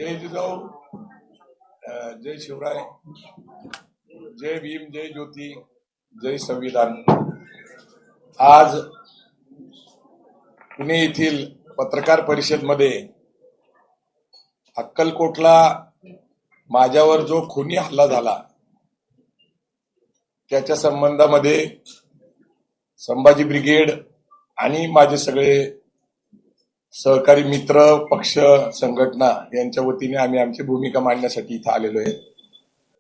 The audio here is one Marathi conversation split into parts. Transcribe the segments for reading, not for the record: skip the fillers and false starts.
जय जिजाऊ, जय शिवराय, जय भीम, जय ज्योती, जय संविधान। आज पुणे येथील पत्रकार परिषदेमध्ये अक्कलकोटला माझ्यावर जो खुनी हल्ला झाला त्याच्या संबंधामध्ये संभाजी ब्रिगेड आणि माझे सगळे सहकारी मित्र, पक्ष, संघटना यांच्या वतीने आम्ही आमची भूमिका मांडण्यासाठी इथं आलेलो आहे।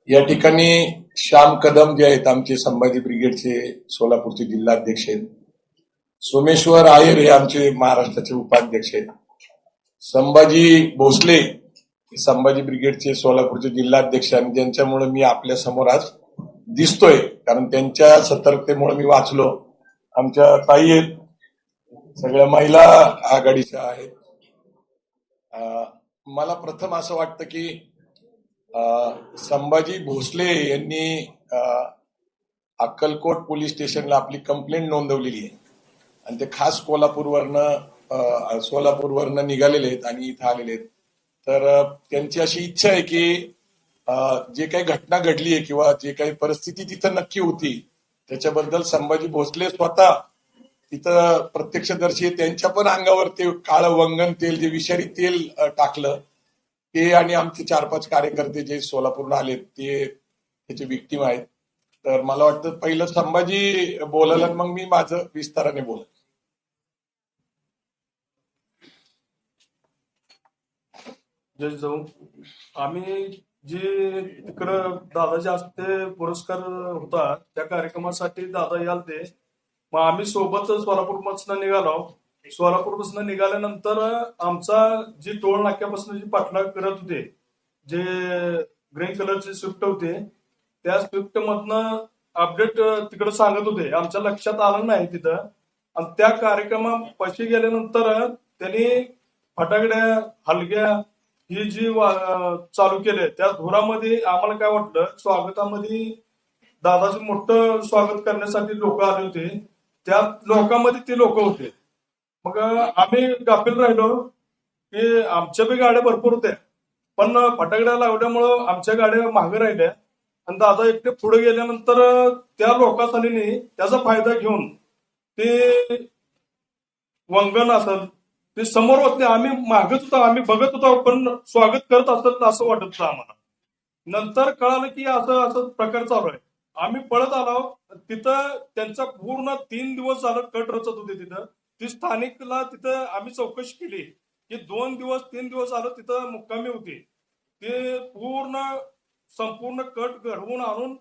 या ठिकाणी श्याम कदम जे आहेत आमचे संभाजी ब्रिगेडचे सोलापूरचे जिल्हाध्यक्ष आहेत, सोमेश्वर आयर हे आमचे महाराष्ट्राचे उपाध्यक्ष आहेत, संभाजी भोसले संभाजी ब्रिगेडचे सोलापूरचे जिल्हाध्यक्ष आणि ज्यांच्यामुळे मी आपल्या समोर आज दिसतोय, कारण त्यांच्या सतर्कतेमुळे मी वाचलो। आमच्या ताई आहेत, सगळ्या महिला आघाडीच्या आहेत। मला प्रथम असं वाटतं की संभाजी भोसले यांनी अक्कलकोट पोलीस स्टेशनला आपली कंप्लेंट नोंदवलेली आहे आणि ते खास सोलापूरवरनं निघालेले आहेत आणि इथं आलेले आहेत। तर त्यांची अशी इच्छा आहे की जे काही घटना घडली आहे किंवा जे काही परिस्थिती तिथं नक्की होती त्याच्याबद्दल संभाजी भोसले स्वतः तिथं प्रत्यक्षदर्शी, त्यांच्या पण अंगावर ते काळं वंगण तेल, जे विषारी तेल टाकलं ते, आणि आमचे 4-5 कार्यकर्ते जे सोलापूरहून आले ते त्याचे विक्टीम आहेत। तर मला वाटतं पहिलं संभाजी बोलायला, मग मी माझं विस्ताराने बोलत। जय जिजाऊ, आम्ही जे तिकडं दादाच्या हस्ते पुरस्कार होता त्या कार्यक्रमासाठी दादा याल ते, मग आम्ही सोबत सोलापूरपासून निघालो। सोलापूरपासून निघाल्यानंतर आमचा जी टोल नाक्यापासून जी पाठलाग करत होते, जे ग्रीन कलरचे स्विफ्ट होते, त्या स्विफ्ट मधनं अपडेट तिकडे सांगत होते, आमच्या लक्षात आलं नाही तिथं। आणि त्या कार्यक्रमापाशी गेल्यानंतर त्यांनी फटाकड्या, हलग्या ही जी चालू केले, त्या धुरामध्ये आम्हाला काय वाटलं, स्वागतामध्ये दादाचं मोठं स्वागत करण्यासाठी लोक आले होते, त्या लोकांमध्ये ते लोक होते। मग आम्ही गाफील राहिलो की आमच्या बी गाड्या भरपूर होत्या, पण फटाकड्या लावल्यामुळं आमच्या गाड्या मागे राहिल्या आणि दादा एकटे पुढे गेल्यानंतर त्या लोकांनी त्याचा फायदा घेऊन ते वंगण असेल ते समोर होते, आम्ही मागत होतो, आम्ही बघत होतो, पण स्वागत करत असत असं वाटत होतं आम्हाला। नंतर कळालं की असं असं प्रकार चालू आहे। आम्ही पळत आलो तिथं, त्यांचा पूर्ण 3 दिवस झालं कट रचत होते तिथं। ती स्थानिकला तिथं आम्ही चौकशी केली की 2 दिवस 3 दिवस झालं तिथं मुक्कामी होते। ते संपूर्ण कट घडवून आणून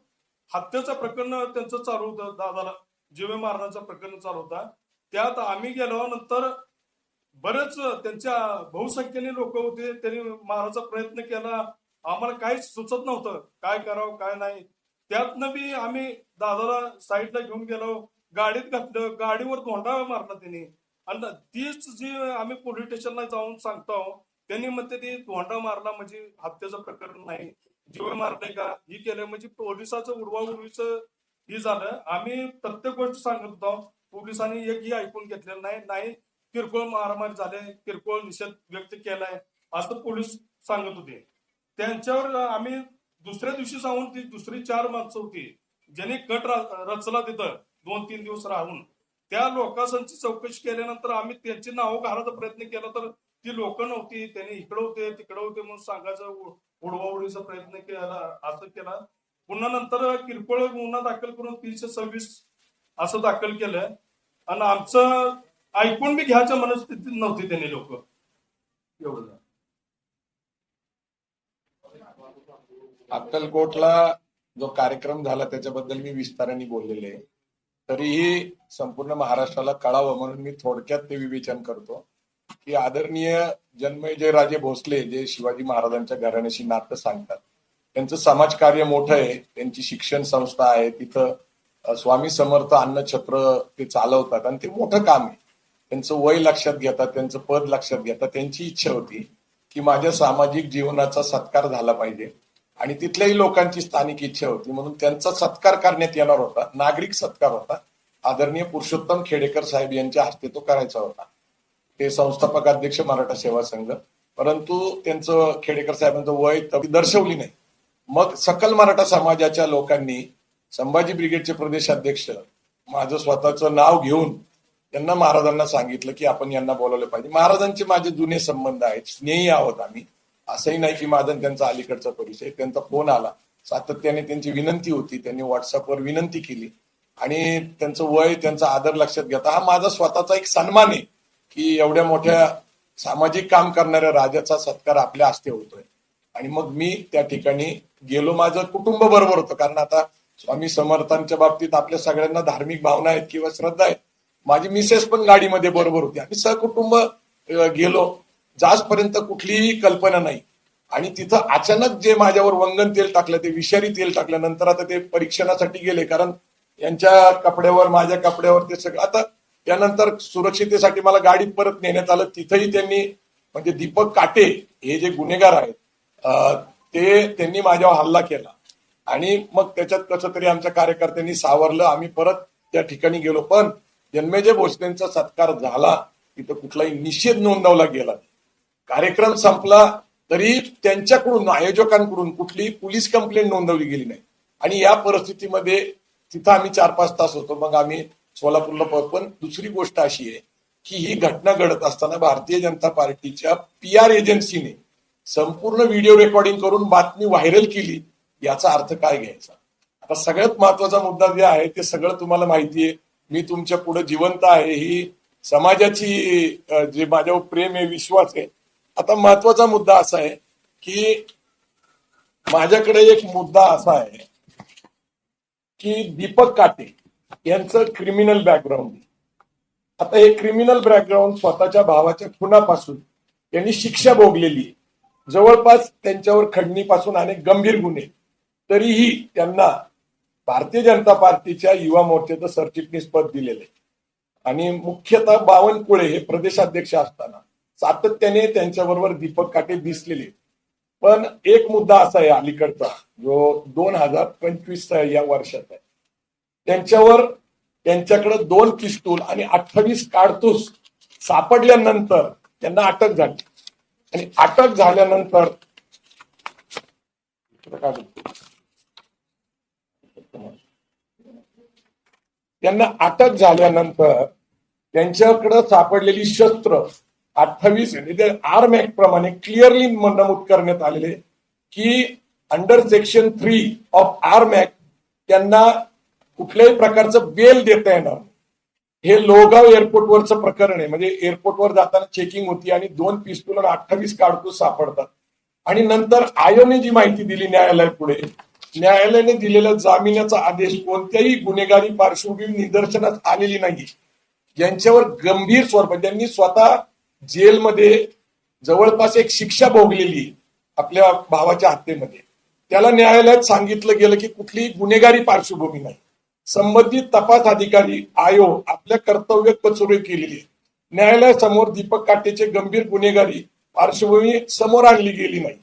हत्येचं प्रकरण त्यांचं चालू होतं, दादाला जीवे मारण्याचं प्रकरण चालू होता। त्यात आम्ही गेलो, नंतर बरेच त्यांच्या बहुसंख्येने लोक होते, त्यांनी मारायचा प्रयत्न केला, आम्हाला काहीच सुचत नव्हतं काय करावं काय नाही। त्यातनं बी आम्ही दादाला साईडला घेऊन गेलो, गाडीत घातलं, गाडीवर धोंडा मारला त्यांनी। आणि तीच जी आम्ही पोलीस स्टेशनला जाऊन सांगतो, त्यांनी म्हणते ती धोंडा मारला म्हणजे हत्येचं प्रकरण नाही, जीव मारले का ही केलं म्हणजे पोलिसाचं उडवाउडवीचं ही झालं। आम्ही प्रत्येक गोष्ट सांगत होतो, पोलिसांनी एकही ऐकून घेतलेलं नाही। किरकोळ मारामारी झाले, किरकोळ निषेध व्यक्त केलाय असं पोलीस सांगत होते। त्यांच्यावर आम्ही दुसऱ्या दिवशी जाऊन ती दुसरी 4 माणसं होती ज्यांनी कट रचला तिथं 2-3 दिवस राहून, त्या लोकांची चौकशी केल्यानंतर आम्ही त्यांची नावं घालायचा प्रयत्न केला, तर ती लोक नव्हती, त्यांनी इकडे होते तिकडे होते म्हणून सांगायचं, उडवाउडीचा प्रयत्न केला, असं केला। पुन्हा नंतर किरकोळ गुन्हा दाखल करून 326 असं दाखल केलं आणि आमचं ऐकून बी घ्यायच्या मनस्थितीत नव्हती त्यांनी लोक। एवढं अक्कलकोटला जो कार्यक्रम झाला त्याच्याबद्दल मी विस्ताराने बोललेले आहे, तरीही संपूर्ण महाराष्ट्राला कळावं म्हणून मी थोडक्यात ते विवेचन करतो की आदरणीय जन्मेजय राजे भोसले जे शिवाजी महाराजांच्या घराण्याशी नातं सांगतात, त्यांचं समाजकार्य मोठं आहे, त्यांची शिक्षण संस्था आहे, तिथं स्वामी समर्थ अन्नछत्र ते चालवतात आणि ते मोठं काम आहे। त्यांचं वय लक्षात घेतात, त्यांचं पद लक्षात घेतात, त्यांची इच्छा होती की माझ्या सामाजिक जीवनाचा सत्कार झाला पाहिजे आणि तिथल्याही लोकांची स्थानिक इच्छा होती, म्हणून त्यांचा सत्कार करण्यात येणार होता, नागरिक सत्कार होता। आदरणीय पुरुषोत्तम खेडेकर साहेब यांच्या हस्ते तो करायचा होता। ते संस्थापक अध्यक्ष मराठा सेवा संघ, परंतु त्यांचं खेडेकर साहेबांचं वय दर्शवली नाही. मग सकल मराठा समाजाच्या लोकांनी संभाजी ब्रिगेडचे प्रदेशाध्यक्ष माझं स्वतःचं नाव घेऊन त्यांना महाराजांना सांगितलं की आपण यांना बोलावलं पाहिजे. महाराजांचे माझे जुने संबंध आहेत, स्नेही आहोत आम्ही. असंही नाही की माझा त्यांचा अलीकडचा परिचय. त्यांचा फोन आला, सातत्याने त्यांची विनंती होती, त्यांनी व्हॉट्सअपवर विनंती केली आणि त्यांचं वय, त्यांचा आदर लक्षात घेता हा माझा स्वतःचा एक सन्मान आहे की एवढ्या मोठ्या सामाजिक काम करणाऱ्या राजाचा सत्कार आपल्या हस्ते होतोय. आणि मग मी त्या ठिकाणी गेलो. माझं कुटुंब बरोबर होतं, कारण आता स्वामी समर्थांच्या बाबतीत आपल्या सगळ्यांना धार्मिक भावना आहेत किंवा श्रद्धा आहेत. माझी मिसेस पण गाडीमध्ये बरोबर होती. आम्ही सहकुटुंब गेलो. जाचपर्यंत कुठलीही कल्पना नाही. आणि तिथं अचानक जे माझ्यावर वंगन तेल टाकलं, ते विषारी तेल टाकल्यानंतर आता ते परीक्षणासाठी गेले, कारण यांच्या कपड्यावर, माझ्या कपड्यावर ते सगळं. आता त्यानंतर सुरक्षितेसाठी मला गाडीत परत नेण्यात आलं. तिथंही त्यांनी, म्हणजे दीपक काटे हे जे गुन्हेगार आहेत ते त्यांनी माझ्यावर हल्ला केला. आणि मग त्याच्यात कसं तरी आमच्या कार्यकर्त्यांनी सावरलं. आम्ही परत त्या ठिकाणी गेलो. पण जन्मेजय भोसलेंचा सत्कार झाला, तिथं कुठलाही निषेध नोंदवला गेला. कार्यक्रम संपला तरी त्यांच्याकडून, आयोजकांकडून कुठलीही पोलीस कंप्लेंट नोंदवली गेली नाही. आणि या परिस्थितीमध्ये तिथं आम्ही 4-5 तास होतो. मग आम्ही सोलापूरला परत. पण दुसरी गोष्ट अशी आहे की ही घटना घडत असताना भारतीय जनता पार्टीच्या PR एजन्सीने संपूर्ण व्हिडिओ रेकॉर्डिंग करून बातमी व्हायरल केली. याचा अर्थ काय घ्यायचा? आता सगळ्यात महत्वाचा मुद्दा जे आहे ते सगळं तुम्हाला माहिती आहे. मी तुमच्या पुढे जिवंत आहे. ही समाजाची जे माझ्यावर प्रेम आहे, विश्वास आहे. आता महत्वाचा मुद्दा असा आहे की माझ्याकडे एक मुद्दा असा आहे की दीपक काटे यांचं क्रिमिनल बॅकग्राऊंड. आता हे क्रिमिनल बॅकग्राऊंड स्वतःच्या भावाच्या खुनापासून त्यांनी शिक्षा भोगलेली आहे. जवळपास त्यांच्यावर खंडणीपासून अनेक गंभीर गुन्हे. तरीही त्यांना भारतीय जनता पार्टीच्या युवा मोर्चाचं सरचिटणीस पद दिलेलं आहे. आणि मुख्यतः बावनकुळे हे प्रदेशाध्यक्ष असताना सातत्याने त्यांच्याबरोबर दीपक काटे दिसलेले. पण एक मुद्दा असा आहे अलीकडचा, जो 2025 या वर्षात आहे. त्यांच्याकडे 2 पिस्तूल आणि 28 काडतूस सापडल्यानंतर त्यांना अटक झाली. आणि अटक झाल्यानंतर त्यांच्याकडे सापडलेली शस्त्र 28 म्हणजे आर्म ऍक्ट प्रमाणे क्लिअरली नमूद करण्यात आलेले की under section 3 of arm act त्यांना कुठल्याही प्रकारचं बेल देता येणार. हे लोहगाव एअरपोर्टवरचं प्रकरण आहे. म्हणजे एअरपोर्टवर जाताना चेकिंग होती आणि 2 पिस्तूल आणि 28 काडतूस सापडतात. आणि नंतर आयोने जी माहिती दिली न्यायालयापुढे, न्यायालयाने दिलेला जामिनाचा आदेश कोणत्याही गुन्हेगारी पार्श्वभूमी निदर्शनास आलेली नाही. ज्यांच्यावर गंभीर स्वरूपात, ज्यांनी स्वतः जेलमध्ये जवळपास एक शिक्षा भोगलेली आपल्या भावाच्या हत्येमध्ये, त्याला न्यायालयात सांगितलं गेलं की कुठलीही गुन्हेगारी पार्श्वभूमी नाही. संबंधित तपास अधिकारी आयोग आपल्या कर्तव्यात कचोरी केलेली आहे. न्यायालयासमोर दीपक काटेचे गंभीर गुन्हेगारी पार्श्वभूमी समोर आणली गेली नाही.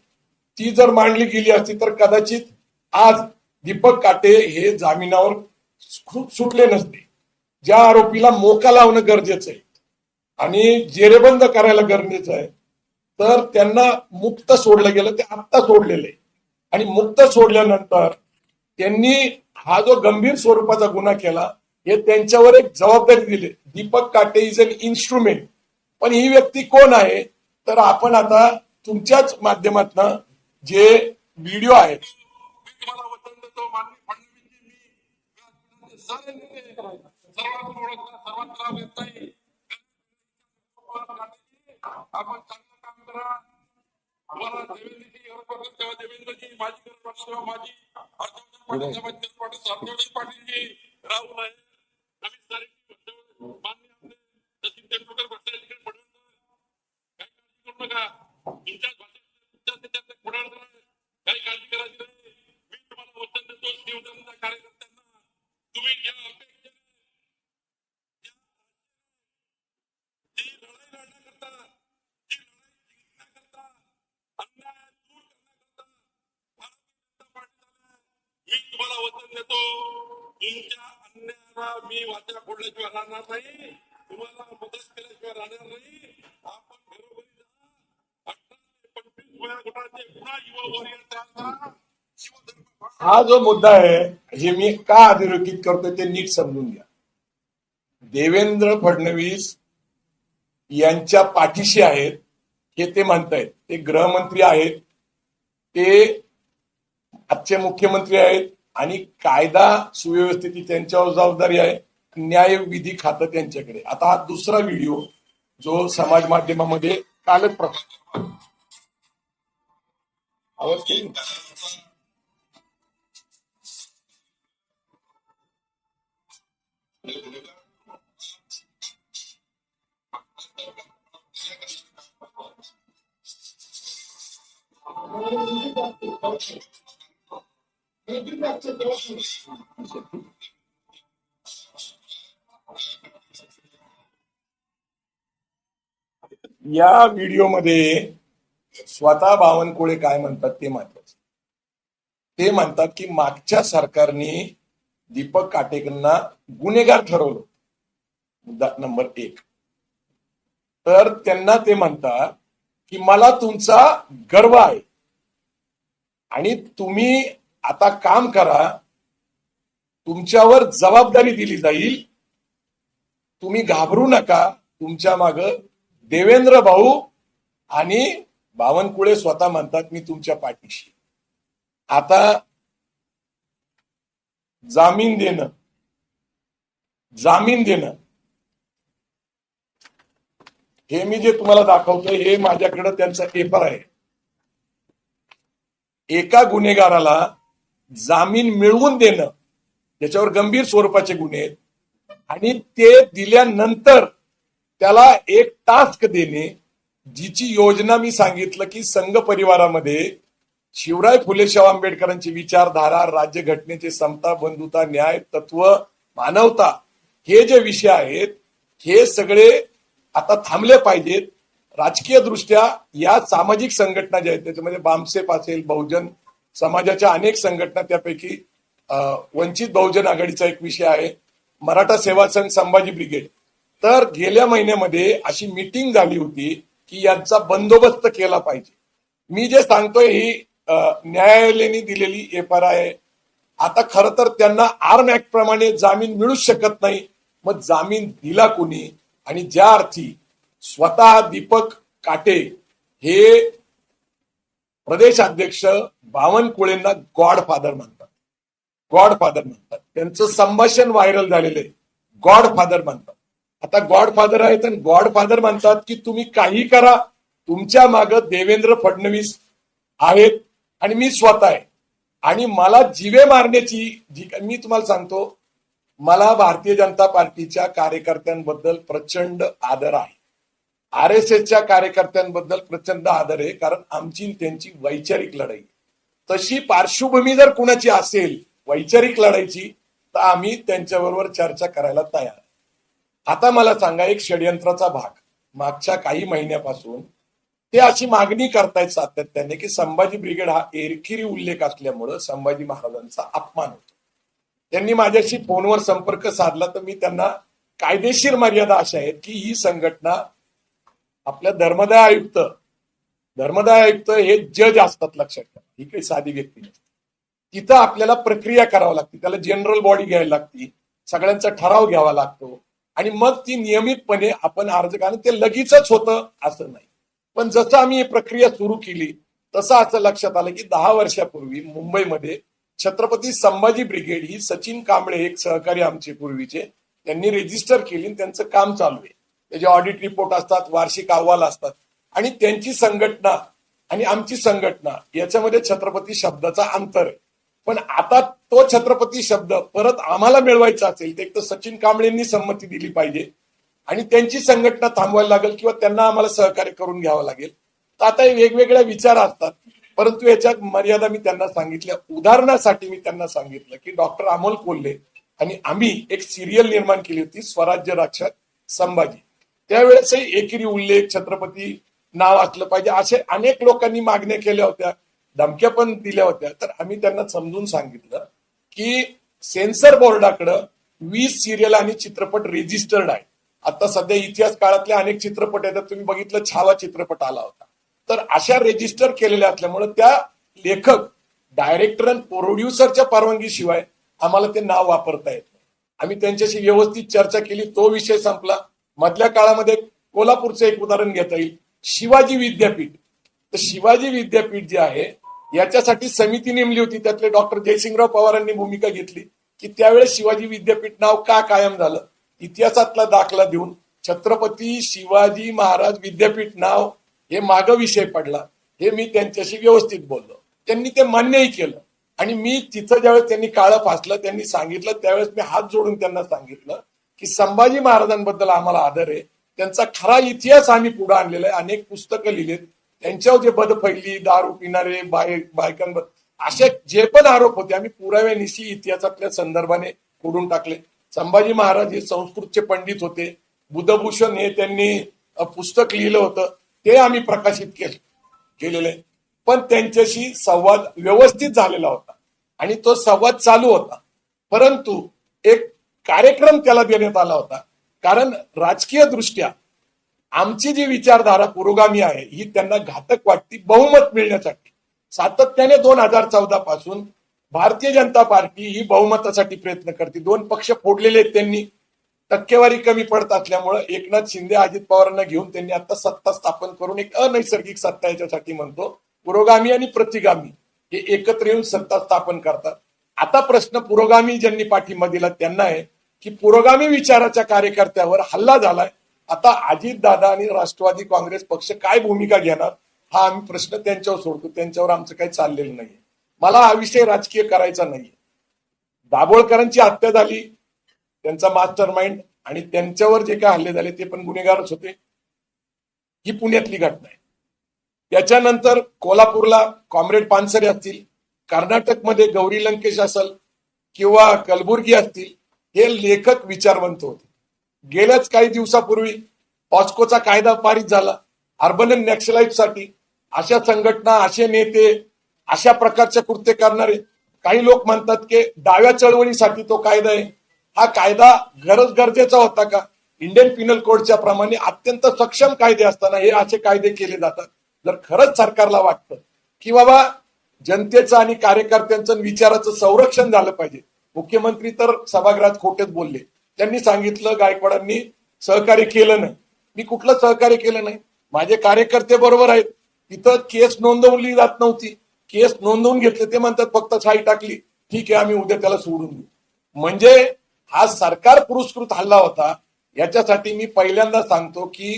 ती जर मांडली गेली असती तर कदाचित आज दीपक काटे हे जामिनावर सुटले नसते. ज्या आरोपीला मोका लावणं गरजेचं आहे आणि जेरेबंद करायला गरजेचं आहे, तर त्यांना मुक्त सोडलं गेलं. ते आत्ता सोडलेलं आहे. आणि मुक्त सोडल्यानंतर त्यांनी हा जो गंभीर स्वरूपाचा गुन्हा केला, हे त्यांच्यावर एक जबाबदारी दिली. दीपक काटे इज अन इन्स्ट्रुमेंट. पण ही व्यक्ती कोण आहे, तर आपण आता तुमच्याच माध्यमातून जे व्हिडिओ आहेत तुम्हाला वचन देतो, माननीय फडणवीसजी, मी सारे नेते सर्वांना ओळखता, सर्वांना लाभ येत नाही. आपण चांगलं काम करा. आम्हाला देवेंद्रजी गरज वाटत तेव्हा देवेंद्रजी, माझी गरज वाटत तेव्हा माझी, हर्षवर्धन पाटील गरज वाटत हर्षवर्धन पाटीलजी, राहुल आहे, अमित सारे, मान्य आपले सचिन तेंडुलकर बसले तिकडे फडणवीस. काही काळजी करू नका. तुमच्याच भाषेत त्याच्यात पुढार काही काळजी करायची नाही. मी तुम्हाला वचन देतो शिवसेनेच्या कार्यकर्त्यांना, तुम्ही ज्या अपेक्षा, जी लढाई लढण्याकरता, जी लढाई जिंकण्याकरता, अन्याय दूर करण्याकरता भारतीय जनता पार्टी झाली, मी तुम्हाला वचन देतो, तुमच्या अन्यायाला मी वाचा फोडल्याशिवाय राहणार नाही. तुम्हाला मदत केल्याशिवाय राहणार नाही. आपण घरोघरी जा. 18 गटाचे पुन्हा युवा वॉरियर तयार करा. शिवधर्म हा जो मुद्दा आहे हे मी का अधोरेखित करतोय ते नीट समजून घ्या. देवेंद्र फडणवीस यांच्या पाठीशी आहेत हे ते म्हणतायत. ते गृहमंत्री आहेत, ते आजचे मुख्यमंत्री आहेत आणि कायदा सुव्यवस्थेची त्यांच्यावर जबाबदारी आहे. न्याय विधी खातं त्यांच्याकडे. आता हा दुसरा व्हिडिओ जो समाज माध्यमामध्ये कालच आवाज केली या व्हिडिओमध्ये स्वतः बावनकुळे काय म्हणतात ते महत्वाचं. ते म्हणतात की मागच्या सरकारने दीपक काटेकरांना गुन्हेगार ठरवलं. मुद्दा नंबर 1. तर त्यांना ते म्हणतात की मला तुमचा गर्व आहे आणि तुम्ही आता काम करा, तुमच्यावर जबाबदारी दिली जाईल, तुम्ही घाबरू नका, तुमच्या मागं देवेंद्र भाऊ आणि बावनकुळे स्वतः म्हणतात मी तुमच्या पाठीशी. आता जामीन देणं हे मी जे तुम्हाला दाखवतोय हे माझ्याकडे त्यांचा पेपर आहे. एका गुन्हेगाराला जामीन मिळवून देणं, त्याच्यावर गंभीर स्वरूपाचे गुन्हे आहेत, आणि ते दिल्यानंतर त्याला एक टास्क देणे, जिची योजना मी सांगितलं की संघ परिवारामध्ये शिवराय फुले शाहू आंबेडकरांची विचारधारा, राज्यघटनेचे समता, बंधुता, न्याय, तत्व, मानवता हे जे विषय आहेत हे सगळे आता थांबले पाहिजेत. राजकीय दृष्ट्या या सामाजिक संघटना ज्या आहेत त्याच्यामध्ये बामसेफ असेल, बहुजन समाजाच्या अनेक संघटना, त्यापैकी वंचित बहुजन आघाडीचा एक विषय आहे, मराठा सेवा संघ, संभाजी ब्रिगेड. तर गेल्या महिन्यामध्ये अशी मीटिंग झाली होती की यांचा बंदोबस्त केला पाहिजे. मी जे सांगतोय ही न्यायालयाने दिलेली एफआर आहे. आता खरं तर त्यांना आर्म ऍक्ट प्रमाणे जामीन मिळूच शकत नाही. मग जामीन दिला कोणी? आणि ज्या अर्थी स्वतः दीपक काटे हे प्रदेशाध्यक्ष बावनकुळेंना गॉडफादर म्हणतात, त्यांचं संभाषण व्हायरल झालेलं आहे, गॉडफादर म्हणतात. आता गॉडफादर आहेत आणि गॉडफादर म्हणतात की तुम्ही काही करा, तुमच्या मागं देवेंद्र फडणवीस आहेत आणि मी स्वतः आहे, आणि मला जीवे मारण्याची जी, मी तुम्हाला सांगतो, मला भारतीय जनता पार्टीच्या कार्यकर्त्यांबद्दल प्रचंड आदर आहे, RSSच्या कार्यकर्त्यांबद्दल प्रचंड आदर आहे, कारण आमची त्यांची वैचारिक लढाई. तशी पार्श्वभूमी जर कुणाची असेल वैचारिक लढाईची तर आम्ही त्यांच्याबरोबर चर्चा करायला तयार. आता मला सांगा, एक षडयंत्राचा भाग मागच्या काही महिन्यापासून ते अशी मागणी करतायत सातत्याने की संभाजी ब्रिगेड हा एकेरी उल्लेख असल्यामुळं संभाजी महाराजांचा अपमान होतो. त्यांनी माझ्याशी फोनवर संपर्क साधला तर मी त्यांना कायदेशीर मर्यादा अशा आहेत की ही संघटना, आपल्या धर्मदाय आयुक्त हे जज असतात, लक्षात घ्या, ही काही साधी व्यक्ती नसते. तिथं आपल्याला प्रक्रिया करावी लागते, त्याला जनरल बॉडी घ्यायला लागते, सगळ्यांचा ठराव घ्यावा लागतो आणि मग ती नियमितपणे आपण अर्ज करणं, ते लगेचच होतं असं नाही. पण जसं आम्ही ही प्रक्रिया सुरू केली तसं असं लक्षात आलं की 10 वर्षापूर्वी मुंबईमध्ये छत्रपती संभाजी ब्रिगेड ही सचिन कांबळे, एक सहकारी आमचे पूर्वीचे, त्यांनी रेजिस्टर केली आणि त्यांचं काम चालू आहे. त्याचे ऑडिट रिपोर्ट असतात, वार्षिक अहवाल असतात, आणि त्यांची संघटना आणि आमची संघटना याच्यामध्ये छत्रपती शब्दाचा अंतर आहे. पण आता तो छत्रपती शब्द परत आम्हाला मिळवायचा असेल तर एक तर सचिन कांबळेंनी संमती दिली पाहिजे आणि त्यांची संघटना थांबवायला लागेल किंवा त्यांना आम्हाला सहकार्य करून घ्यावं लागेल. तर आता हे वेगवेगळ्या विचार असतात, परंतु याच्या मर्यादा मी त्यांना सांगितल्या. उदाहरणासाठी मी त्यांना सांगितलं की डॉक्टर अमोल कोल्हे आणि आम्ही एक सिरियल निर्माण केली होती, स्वराज्य रक्षक संभाजी. त्यावेळेसही एकेरी उल्लेख, छत्रपती नाव असलं पाहिजे, असे अनेक लोकांनी मागण्या केल्या होत्या, धमक्या पण दिल्या होत्या. तर आम्ही त्यांना समजून सांगितलं की सेन्सर बोर्डाकडे 20 सिरियल आणि चित्रपट रेजिस्टर्ड आहे. आता सध्या इतिहास काळातले अनेक चित्रपट आहेत, तुम्ही बघितलं छावा चित्रपट आला होता, तर अशा रेजिस्टर केलेल्या असल्यामुळे त्या लेखक, डायरेक्टर आणि प्रोड्युसरच्या परवानगीशिवाय आम्हाला ते नाव वापरता येत नाही. आम्ही त्यांच्याशी व्यवस्थित चर्चा केली, तो विषय संपला. मधल्या काळामध्ये कोल्हापूरचं एक उदाहरण घेता येईल, शिवाजी विद्यापीठ. तर शिवाजी विद्यापीठ जे आहे याच्यासाठी समिती नेमली होती, त्यातले डॉक्टर जयसिंगराव पवारांनी भूमिका घेतली की त्यावेळेस शिवाजी विद्यापीठ नाव का कायम झालं, इतिहासातला दाखला देऊन छत्रपती शिवाजी महाराज विद्यापीठ नाव हे माग विषय पडला. हे मी त्यांच्याशी व्यवस्थित बोललो, त्यांनी ते मान्यही केलं. आणि मी तिथं ज्यावेळेस त्यांनी काळं फासलं, त्यांनी सांगितलं, त्यावेळेस मी हात जोडून त्यांना सांगितलं की संभाजी महाराजांबद्दल आम्हाला आदर आहे, त्यांचा खरा इतिहास आम्ही पुढे आणलेला आहे, अनेक पुस्तकं लिहिलेत, त्यांच्यावर जे बदफैली, दारू पिणारे, बायकांबद्दल असे जे पण आरोप होते आम्ही पुराव्यानिशी इतिहासातल्या संदर्भाने खोडून टाकले. संभाजी महाराज हे संस्कृतचे पंडित होते, बुधभूषण हे त्यांनी पुस्तक लिहिलं होतं, ते आम्ही प्रकाशित केलेलं आहे. पण त्यांच्याशी संवाद व्यवस्थित झालेला होता आणि तो संवाद चालू होता, परंतु एक कार्यक्रम त्याला देण्यात आला होता. कारण राजकीय दृष्ट्या आमची जी विचारधारा पुरोगामी आहे ही त्यांना घातक वाटती बहुमत मिळण्यासाठी. सातत्याने 2014 पासून भारतीय जनता पार्टी ही बहुमतासाठी प्रयत्न करते. 2 पक्ष फोडलेले आहेत त्यांनी, टक्केवारी कमी पडत असल्यामुळे एकनाथ शिंदे, अजित पवारांना घेऊन त्यांनी आता सत्ता स्थापन करून एक अनैसर्गिक सत्ता याच्यासाठी म्हणतो, पुरोगामी आणि प्रतिगामी हे एकत्र येऊन सत्ता स्थापन करतात. आता प्रश्न पुरोगामी ज्यांनी पाठिंबा दिला त्यांना आहे की पुरोगामी विचाराच्या कार्यकर्त्यावर हल्ला झालाय, आता अजितदादा आणि राष्ट्रवादी काँग्रेस पक्ष काय भूमिका घेणार हा आम्ही प्रश्न त्यांच्यावर सोडतो. त्यांच्यावर आमचं काही चाललेलं नाहीये. मला हा विषय राजकीय करायचा नाहीये. दाभोळकरांची हत्या झाली, त्यांचा मास्टर माइंड आणि त्यांच्यावर जे काय हल्ले झाले ते पण गुन्हेगारच होते. ही पुण्यातली घटना आहे. त्याच्यानंतर कोल्हापूरला कॉम्रेड पानसरे असतील, कर्नाटकमध्ये गौरी लंकेश असेल किंवा कलबुर्गी असतील, हे लेखक विचारवंत होते. गेल्याच काही दिवसापूर्वी पॉस्कोचा कायदा पारित झाला अर्बन नॅक्सलाइटसाठी. अशा संघटना, असे नेते, अशा प्रकारचे कृत्य करणारे काही लोक म्हणतात की डाव्या चळवळीसाठी तो कायदा आहे. हा कायदा गरजेचा होता का? इंडियन पिनल कोडच्या प्रमाणे अत्यंत सक्षम कायदे असताना हे असे कायदे केले जातात. जर खरंच सरकारला वाटतं की बाबा जनतेचं आणि कार्यकर्त्यांचं विचाराचं संरक्षण झालं पाहिजे, मुख्यमंत्री तर सभागृहात खोटेच बोलले. त्यांनी सांगितलं गायकवाडांनी सहकार्य केलं नाही. मी कुठलं सहकार्य केलं नाही? माझे कार्यकर्ते बरोबर आहेत. तिथं केस नोंदवली जात नव्हती, केस नोंदवून घेतले. ते म्हणतात फक्त छाई टाकली, ठीक आहे आम्ही उद्या त्याला सोडून देऊ. म्हणजे हा सरकार पुरस्कृत हल्ला होता. याच्यासाठी मी पहिल्यांदा सांगतो की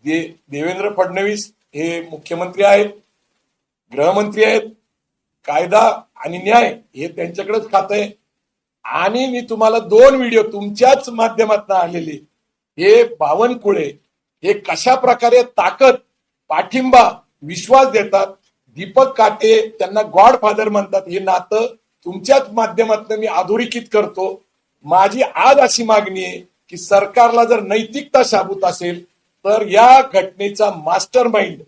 देवेंद्र फडणवीस हे मुख्यमंत्री आहेत, गृहमंत्री आहेत, कायदा आणि न्याय हे त्यांच्याकडेच खातं आहे. आणि मी तुम्हाला 2 व्हिडिओ तुमच्याच माध्यमातून आलेले, हे बावनकुळे हे कशा प्रकारे ताकद, पाठिंबा, विश्वास देतात. दीपक काटे त्यांना गॉडफादर म्हणतात. हे नातं तुमच्याच माध्यमातून मी अधोरेखित करतो. माझी आज अशी मागणी आहे की सरकारला जर नैतिकता शाबूत असेल तर या घटनेचा मास्टर माइंड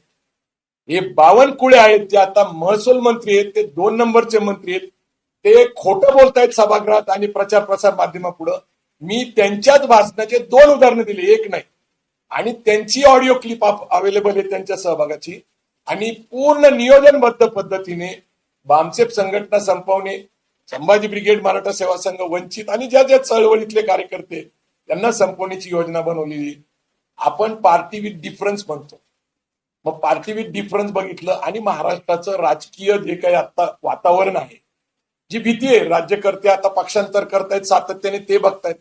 हे बावनकुळे आहेत, जे आता महसूल मंत्री आहेत, ते 2 नंबरचे मंत्री आहेत. ते खोटं बोलतायत सभागृहात आणि प्रचार प्रसार माध्यमापुढं. मी त्यांच्याच भाषणाचे 2 उदाहरणं दिली, एक नाही. आणि त्यांची ऑडिओ क्लिप अवेलेबल आहे त्यांच्या सहभागाची. आणि पूर्ण नियोजनबद्ध पद्धतीने बामसेप संघटना संपवणे, संभाजी ब्रिगेड, मराठा सेवा संघ, वंचित आणि ज्या ज्या चळवळीतले कार्यकर्ते त्यांना संपवण्याची योजना बनवलेली. आपण पार्टी विथ डिफरन्स म्हणतो. मग पार्टी विथ डिफरन्स बघितलं आणि महाराष्ट्राचं राजकीय जे काही आता वातावरण आहे, जी भीती आहे, राज्यकर्ते आता पक्षांतर करतायत सातत्याने, ते बघतायत.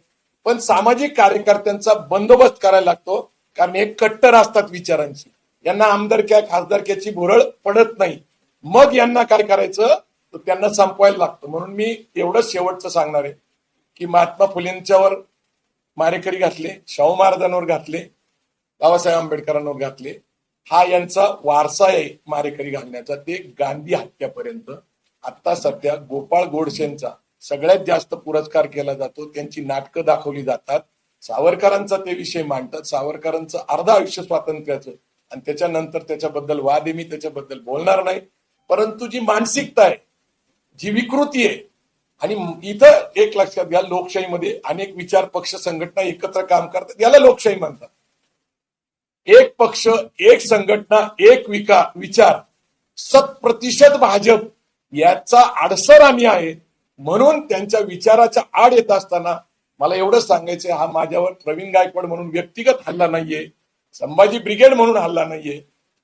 पण सामाजिक कार्यकर्त्यांचा बंदोबस्त करायला लागतो, कारण हे कट्टर असतात विचारांची. यांना आमदारक्या खासदारक्याची भुरळ पडत नाही. मग यांना काय करायचं, तर त्यांना संपवायला लागतं. म्हणून मी एवढंच शेवटचं सांगणार आहे की महात्मा फुलेंच्यावर मारेकरी घातले, शाहू महाराजांवर घातले, बाबासाहेब आंबेडकरांवर घातले. हा यांचा वारसा आहे मारेकरी घालण्याचा, ते गांधी हत्यापर्यंत. आता सध्या गोपाळ गोडसेंचा सगळ्यात जास्त पुरस्कार केला जातो, त्यांची नाटकं दाखवली जातात. सावरकरांचा ते विषय मांडतात. सावरकरांचं अर्ध आयुष्य स्वातंत्र्याचं आणि त्याच्यानंतर त्याच्याबद्दल वाद आहे, मी त्याच्याबद्दल बोलणार नाही. परंतु जी मानसिकता आहे, जी विकृती आहे, आणि इथं एक लक्षात घ्या, लोकशाहीमध्ये अनेक विचार पक्ष संघटना एकत्र काम करतात, याला लोकशाही म्हणतात. एक पक्ष, एक संघटना, एक विचार, 100% भाजप याचा आडसर आम्ही आहे. म्हणून त्यांच्या विचाराच्या आड येत असताना मला एवढंच सांगायचंय, हा माझ्यावर प्रवीण गायकवाड म्हणून व्यक्तिगत हल्ला नाहीये, संभाजी ब्रिगेड म्हणून हल्ला नाहीये,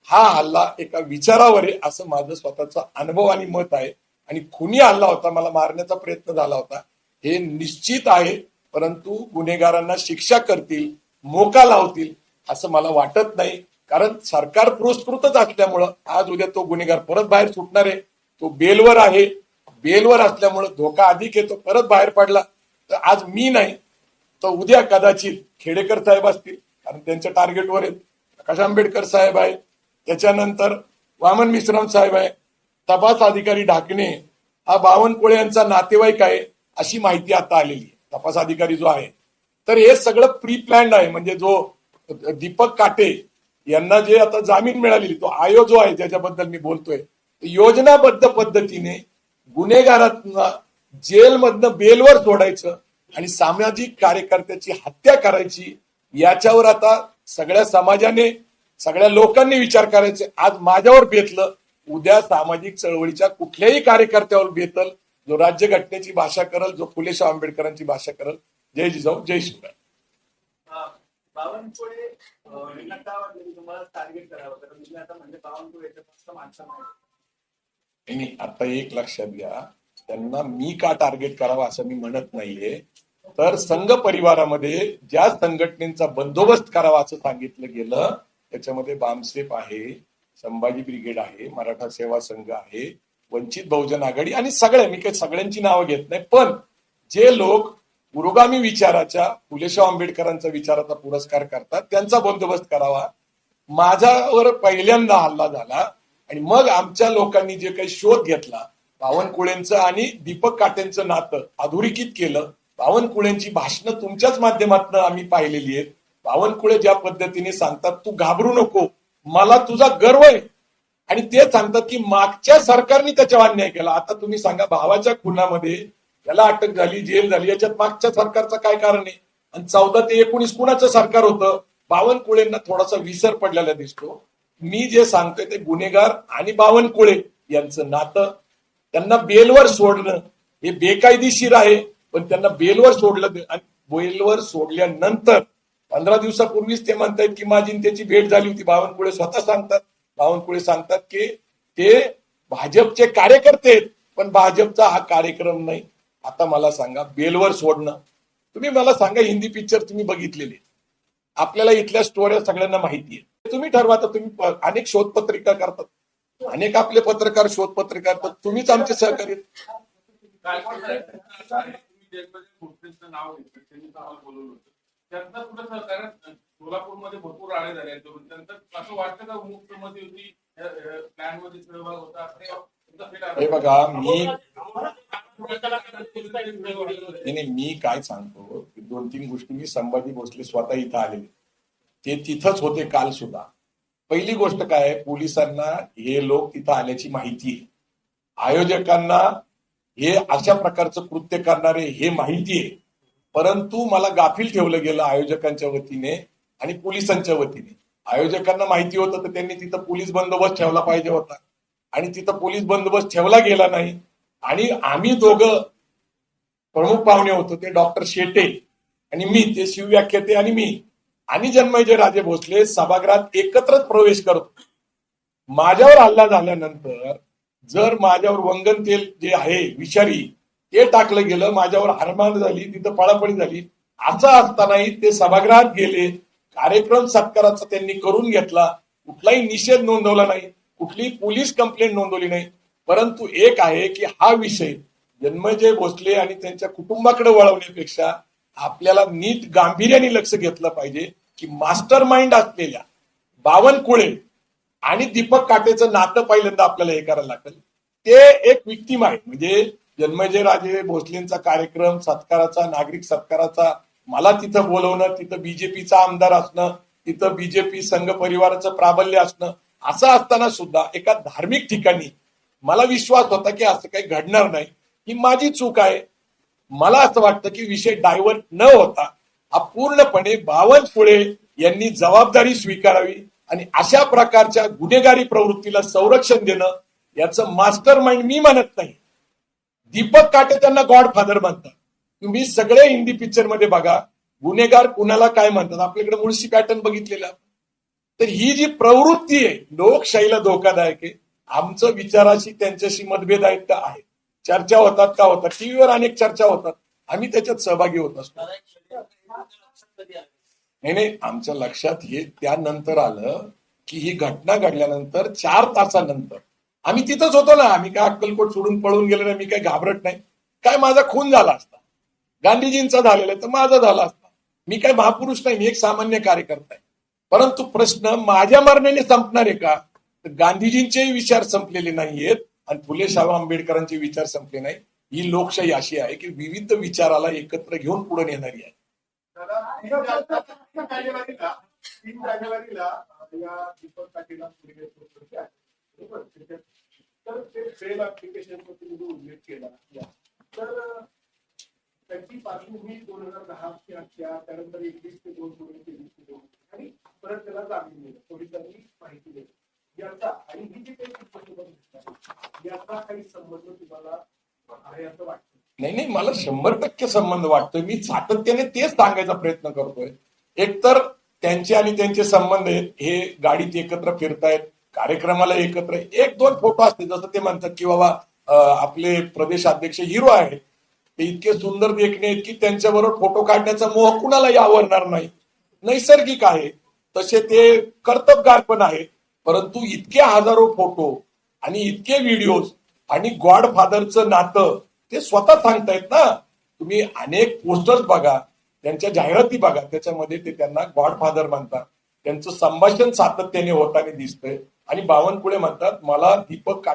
हा हल्ला एका विचारावर आहे असं माझं स्वतःचा अनुभव आणि मत आहे. आणि खुनी हल्ला होता, मला मारण्याचा प्रयत्न झाला होता, हे निश्चित आहे. परंतु गुन्हेगारांना शिक्षा करतील, मोका लावतील असं मला वाटत नाही. कारण सरकार पुरस्कृतच असल्यामुळं आज उद्या तो गुन्हेगार परत बाहेर सुटणार आहे. तो बेलवर आहे, बेलवर असल्यामुळं धोका अधिक येतो. परत बाहेर पडला तर आज मी नाही तर उद्या कदाचित खेडेकर साहेब असतील, कारण त्यांच्या टार्गेटवर आहेत. प्रकाश आंबेडकर साहेब आहे, त्याच्यानंतर वामन मिश्राम साहेब आहे, तपास अधिकारी ढाकणे हा बावनकुळे यांचा नातेवाईक आहे अशी माहिती आता आलेली आहे. तपास अधिकारी जो आहे, तर हे सगळं प्री प्लॅन्ड आहे. म्हणजे जो दीपक काटे यांना जे आता जामीन मिळालेली, तो आयोग जो आहे ज्याच्याबद्दल मी बोलतोय, योजनाबद्ध पद्धतीने गुन्हेगारांना जेलमधनं बेलवर सोडायचं आणि सामाजिक कार्यकर्त्याची हत्या करायची, याच्यावर आता सगळ्या समाजाने, सगळ्या लोकांनी विचार करायचे. आज माझ्यावर बेतलं, उद्या सामाजिक चळवळीच्या कुठल्याही कार्यकर्त्यावर बेतल, जो राज्यघटनेची भाषा करल, जो फुलेशाह आंबेडकरांची भाषा करल. जय जिजाऊ, जय शिवराय. बावनकुळे तुम्हाला टार्गेट करावं, कारण तुम्ही आता म्हणजे बावनकुळेच्या फक्त माणसं नाही, आता एक लक्षात घ्या, त्यांना मी का टार्गेट करावा असं मी म्हणत नाहीये. तर संघ परिवारामध्ये ज्या संघटनेचा बंदोबस्त करावा असं सांगितलं गेलं, त्याच्यामध्ये बामसेफ आहे, संभाजी ब्रिगेड आहे, मराठा सेवा संघ आहे, वंचित बहुजन आघाडी आणि सगळ्या, मी काही सगळ्यांची नावं घेत नाही, पण जे लोक पुरोगामी विचाराच्या, फुलेशाह आंबेडकरांचा विचाराचा पुरस्कार करतात, त्यांचा बंदोबस्त करावा. माझ्यावर पहिल्यांदा हल्ला झाला आणि मग आमच्या लोकांनी जे काही शोध घेतला, बावनकुळेंचं आणि दीपक काटेंचं नातं अधोरेखित केलं. बावनकुळेंची भाषणं तुमच्याच माध्यमातून आम्ही पाहिलेली आहेत. बावनकुळे ज्या पद्धतीने सांगतात, तू घाबरू नको, मला तुझा गर्व आहे, आणि ते सांगतात की मागच्या सरकारने त्याच्यावर अन्याय केला. आता तुम्ही सांगा, भावाच्या खुनामध्ये त्याला अटक झाली, जेल झाली, याच्यात मागच्या सरकारचं काय कारण आहे? आणि 14 ते 19 कुणाचं सरकार होतं? बावनकुळेंना थोडासा विसर पडलेला दिसतो. मी जे सांगतोय ते गुन्हेगार आणि बावनकुळे यांचं नातं, त्यांना बेलवर सोडणं हे बेकायदेशीर आहे. पण त्यांना बेलवर सोडलं आणि बेलवर सोडल्यानंतर 15 दिवसापूर्वीच ते म्हणतायत की माझी त्याची भेट झाली होती. बावनकुळे स्वतः सांगतात, बावनकुळे सांगतात की ते भाजपचे कार्यकर्ते आहेत, पण भाजपचा हा कार्यक्रम नाही. आता मला सांगा, बेलवर सोडणं, तुम्ही मला सांगा, हिंदी पिक्चर तुम्ही बघितलेले, आपल्याला इथल्या स्टोऱ्या सगळ्यांना माहिती आहे. तुम्ही ठरवा. तर तुम्ही अनेक शोधपत्रिका करतात, अनेक आपले पत्रकार शोधपत्रिका करतात, तुम्हीच आमचे सहकारी. नाव घेतलं, त्यांनी आम्हाला बोलवलं होतं, त्यांचं कुठं सहकार्य सोलापूरमध्ये भरपूर राडे झाले. नंतर असं वाटतं का मुख्यमंत्री होती प्लॅन मध्ये सहभाग होता? हे बघा, मी काय सांगतो, 2-3 गोष्टी. मी संभाजी भोसले स्वतः इथं आलेले, ते तिथंच होते काल सुद्धा. पहिली गोष्ट काय, पोलिसांना हे लोक तिथं आल्याची माहिती आहे, आयोजकांना हे अशा प्रकारचं कृत्य करणारे हे माहिती आहे. परंतु मला गाफील ठेवलं गेलं आयोजकांच्या वतीने आणि पोलिसांच्या वतीने. आयोजकांना माहिती होतं तर त्यांनी तिथं पोलीस बंदोबस्त ठेवला पाहिजे होता, आणि तिथं पोलीस बंदोबस्त ठेवला गेला नाही. आणि आम्ही दोघं प्रमुख पाहुणे होतो, ते डॉक्टर शेटे आणि मी, ते शिवव्याख्याते आणि मी, आणि जन्मजय राजे भोसले सभागृहात एकत्रच प्रवेश करतो. माझ्यावर हल्ला झाल्यानंतर जर माझ्यावर वंगन तेल जे आहे विषारी ते टाकलं गेलं, माझ्यावर हारमार झाली, तिथं पळापळी झाली, असं असतानाही ते सभागृहात गेले, कार्यक्रम सत्काराचा त्यांनी करून घेतला, कुठलाही निषेध नोंदवला नाही, कुठलीही पोलीस कंप्लेंट नोंदवली नाही. परंतु एक आहे की हा विषय जन्मजय भोसले आणि त्यांच्या कुटुंबाकडे वळवण्यापेक्षा आपल्याला नीट गांभीर्याने लक्ष घेतलं पाहिजे की मास्टर माइंड असलेल्या बावनकुळे आणि दीपक काटेचं नातं पहिल्यांदा आपल्याला हे करायला लागेल. ते एक विक्टीम आहे. म्हणजे जन्मजय राजे भोसलेंचा कार्यक्रम सत्काराचा, नागरिक सत्काराचा, मला तिथं बोलवणं, तिथं बीजेपीचा आमदार असणं, तिथं बीजेपी संघ परिवाराचं प्राबल्य असणं, असं असताना सुद्धा एका धार्मिक ठिकाणी मला विश्वास होता की असं काही घडणार नाही. ही माझी चूक आहे. मला असं वाटतं की विषय डायव्हर्ट न होता हा पूर्णपणे बावनकुळे यांनी जबाबदारी स्वीकारावी आणि अशा प्रकारच्या गुन्हेगारी प्रवृत्तीला संरक्षण देणं याचं मास्टर माइंड मी म्हणत नाही. दीपक काटे त्यांना गॉडफादर म्हणतात. तुम्ही सगळे हिंदी पिक्चर मध्ये बघा गुन्हेगार कुणाला काय म्हणतात. आपल्याकडे मुळशी पॅटर्न बघितलेला. तर ही जी प्रवृत्ती आहे लोकशाहीला धोकादायक आहे. आमचं विचाराशी त्यांच्याशी मतभेद आहेत का आहे, चर्चा होतात का होतात, टीव्हीवर अनेक चर्चा होतात, आम्ही त्याच्यात सहभागी होत असतो. नाही, आमच्या लक्षात हे त्यानंतर आलं की ही घटना घडल्यानंतर 4 तासानंतर आम्ही तिथंच होतो ना. आम्ही काय अक्कलकोट सोडून पळून गेलो नाही. मी काय घाबरत नाही. काय माझा खून झाला असता, गांधीजींचा झालेला तर माझा झाला असता. मी काय महापुरुष नाही, मी एक सामान्य कार्यकर्ता आहे. परंतु प्रश्न माझ्या मरणाने संपणार आहे का? तर गांधीजींचेही विचार संपलेले नाहीयेत आणि फुले शाहू आंबेडकरांचे विचार संपले नाही. ही लोकशाही अशी आहे की विविध विचाराला एकत्र घेऊन पुढे नेणारी आहे. 3 जानेवारीला या दीपक काटेला तर ते फेल ऍप्लिकेशन तुम्ही उल्लेख केला. तर त्याची पार्श्वभूमी 2010ची हत्या, त्यानंतर 21 ते 2 आणि परत त्याला जामीन दिलं, पोलिसांनी माहिती दिली. याचा आणि ही जी काही याचा काही संबंध तुम्हाला आहे असं वाटतं? नाही, मला 100% संबंध वाटतोय. मी सातत्याने तेच सांगायचा प्रयत्न करतोय. एकतर त्यांचे आणि त्यांचे संबंध हे गाडीत एकत्र फिरतायत, कार्यक्रमाला एकत्र, 1-2 फोटो असते. जसं ते म्हणतात की बाबा आपले प्रदेश अध्यक्ष हिरो आहेत, ते इतके सुंदर देखणे आहेत की त्यांच्याबरोबर फोटो काढण्याचा मोह कुणालाही आवडणार नाही. नैसर्गिक आहे. तसे ते कर्तबगार पण आहेत. परंतु इतके हजारो फोटो आणि इतके व्हिडिओज आणि गॉडफादरचं नातं ते स्वतः सांगतायत ना. तुम्ही अनेक पोस्टर्स बघा, त्यांच्या जाहिराती बघा, त्याच्यामध्ये ते त्यांना गॉडफादर म्हणतात. त्यांचं संभाषण सातत्याने होताना दिसतंय. आणि बावनकुळे म्हणतात मला दीपक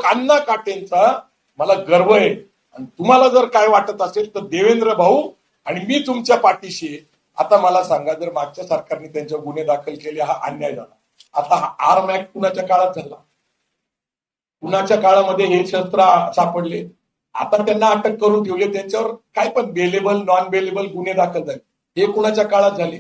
अण्णा काटेंचा मला गर्व आहे. आणि तुम्हाला जर काय वाटत असेल तर देवेंद्र भाऊ आणि मी तुमच्या पाठीशी आहे. आता मला सांगा, जर मागच्या सरकारने त्यांच्या गुन्हे दाखल केले हा अन्याय झाला. आता हा आर्म ऍक्ट कुणाच्या काळात झाला? कुणाच्या काळामध्ये हे शस्त्र सापडले? आता त्यांना अटक करून ठेवले, त्यांच्यावर काय पण बेलेबल नॉन बेलेबल गुन्हे दाखल झाले. हे कुणाच्या काळात झाले?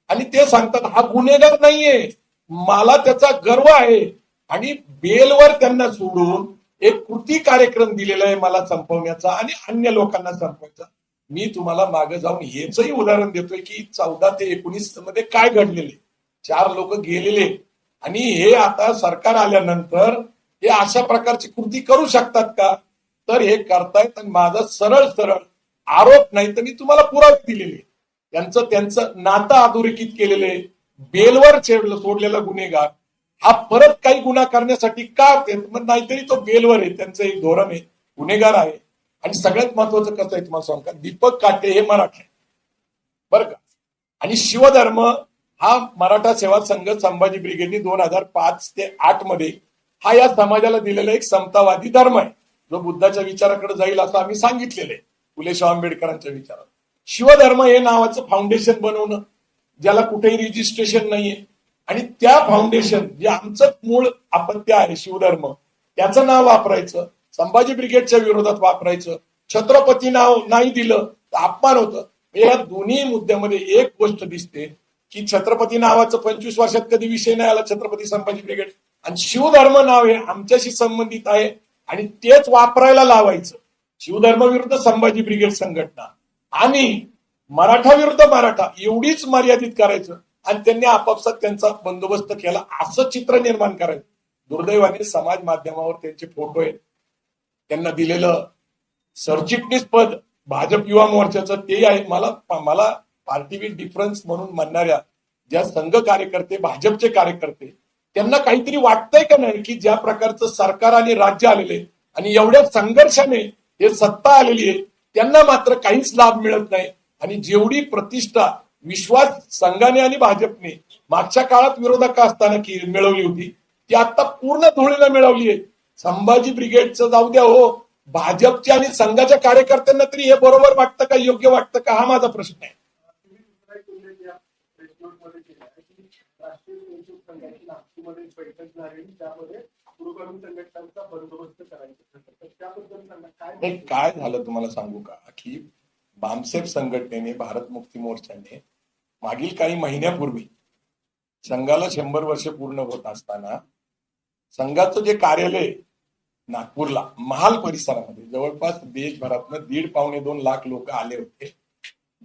आणि ते सांगतात हा गुन्हेगार नाहीये, मला त्याचा गर्व आहे. आणि बेलवर त्यांना सोडून एक कृती कार्यक्रम दिलेला आहे मला संपवण्याचा आणि अन्य लोकांना संपवायचा. मी तुम्हाला मागे जाऊन हेचही उदाहरण देतोय की 14 ते 19 मध्ये काय घडलेले. 4 लोक गेलेले आणि हे आता सरकार आल्यानंतर हे अशा प्रकारची कृती करू शकतात का? तर हे करतायत. आणि माझा सरळ आरोप नाही तर मी तुम्हाला पुरावे दिलेले. त्यांचं नातं अधोरेखित केलेले, बेलवर सोडलेला गुन्हेगार हा परत काही गुन्हा करण्यासाठी का? नाहीतरी तो बेलवर आहे. त्यांचं एक धोरण आहे, गुन्हेगार आहे. आणि सगळ्यात महत्वाचं कसं आहे तुम्हाला सांगू का, दीपक काटे हे मराठा आहे बरं का. आणि शिवधर्म हा मराठा सेवा संघ संभाजी ब्रिगेडने 2005 ते 8 मध्ये हा या समाजाला दिलेला एक समतावादी धर्म आहे, जो बुद्धाच्या विचाराकडे जाईल असं आम्ही सांगितलेलं आहे, फुले शाहू आंबेडकरांच्या विचारात. शिवधर्म हे नावाचं फाउंडेशन बनवणं, ज्याला कुठेही रजिस्ट्रेशन नाहीये, आणि त्या फाउंडेशन जे आमचं मूळ अपत्य आहे शिवधर्म, त्याचं नाव वापरायचं, संभाजी ब्रिगेडच्या विरोधात वापरायचं, छत्रपती नाव नाही दिलं तर अपमान होतं. या दोन्ही मुद्द्यामध्ये एक गोष्ट दिसते की छत्रपती नावाचं 25 वर्षात कधी विषय नाही आला छत्रपती संभाजी ब्रिगेड, आणि शिवधर्म नाव हे आमच्याशी संबंधित आहे आणि तेच वापरायला लावायचं. शिवधर्म विरुद्ध संभाजी ब्रिगेड संघटना आणि मराठा विरुद्ध मराठा एवढीच मर्यादित करायचं आणि त्यांनी आपापसात त्यांचा बंदोबस्त केला असं चित्र निर्माण करायचं. दुर्दैवाने समाज माध्यमावर त्यांचे फोटो आहेत, त्यांना दिलेलं सरचिटणीस पद भाजप युवा मोर्चाचं ते आहे. मला पार्टी विथ डिफरन्स म्हणून म्हणणाऱ्या ज्या संघ कार्यकर्ते, भाजपचे कार्यकर्ते, त्यांना काहीतरी वाटतंय का नाही की ज्या प्रकारचं सरकार आणि राज्य आलेले आणि एवढ्या संघर्षाने हे सत्ता आलेली आहे, त्यांना मात्र काहीच लाभ मिळत नाही. आणि जेवढी प्रतिष्ठा विश्वास संघाने आणि भाजपने मागच्या काळात विरोधक असताना मिळवली होती ती आता पूर्ण धुळीला मिळवली आहे. संभाजी ब्रिगेडचं जाऊ द्या हो, भाजपच्या आणि संघाच्या कार्यकर्त्यांना तरी हे बरोबर वाटतं का, योग्य वाटतं का, हा माझा प्रश्न आहे. काय झालं तुम्हाला सांगू का, की बामसेफ संघटनेने, भारत मुक्ती मोर्चाने मागील काही महिन्यापूर्वी संघाला 100 वर्ष पूर्ण होत असताना संघाचं जे कार्यालय नागपूरला महाल परिसरामध्ये जवळपास देशभरातनं 1.5-2 लाख लोक आले होते.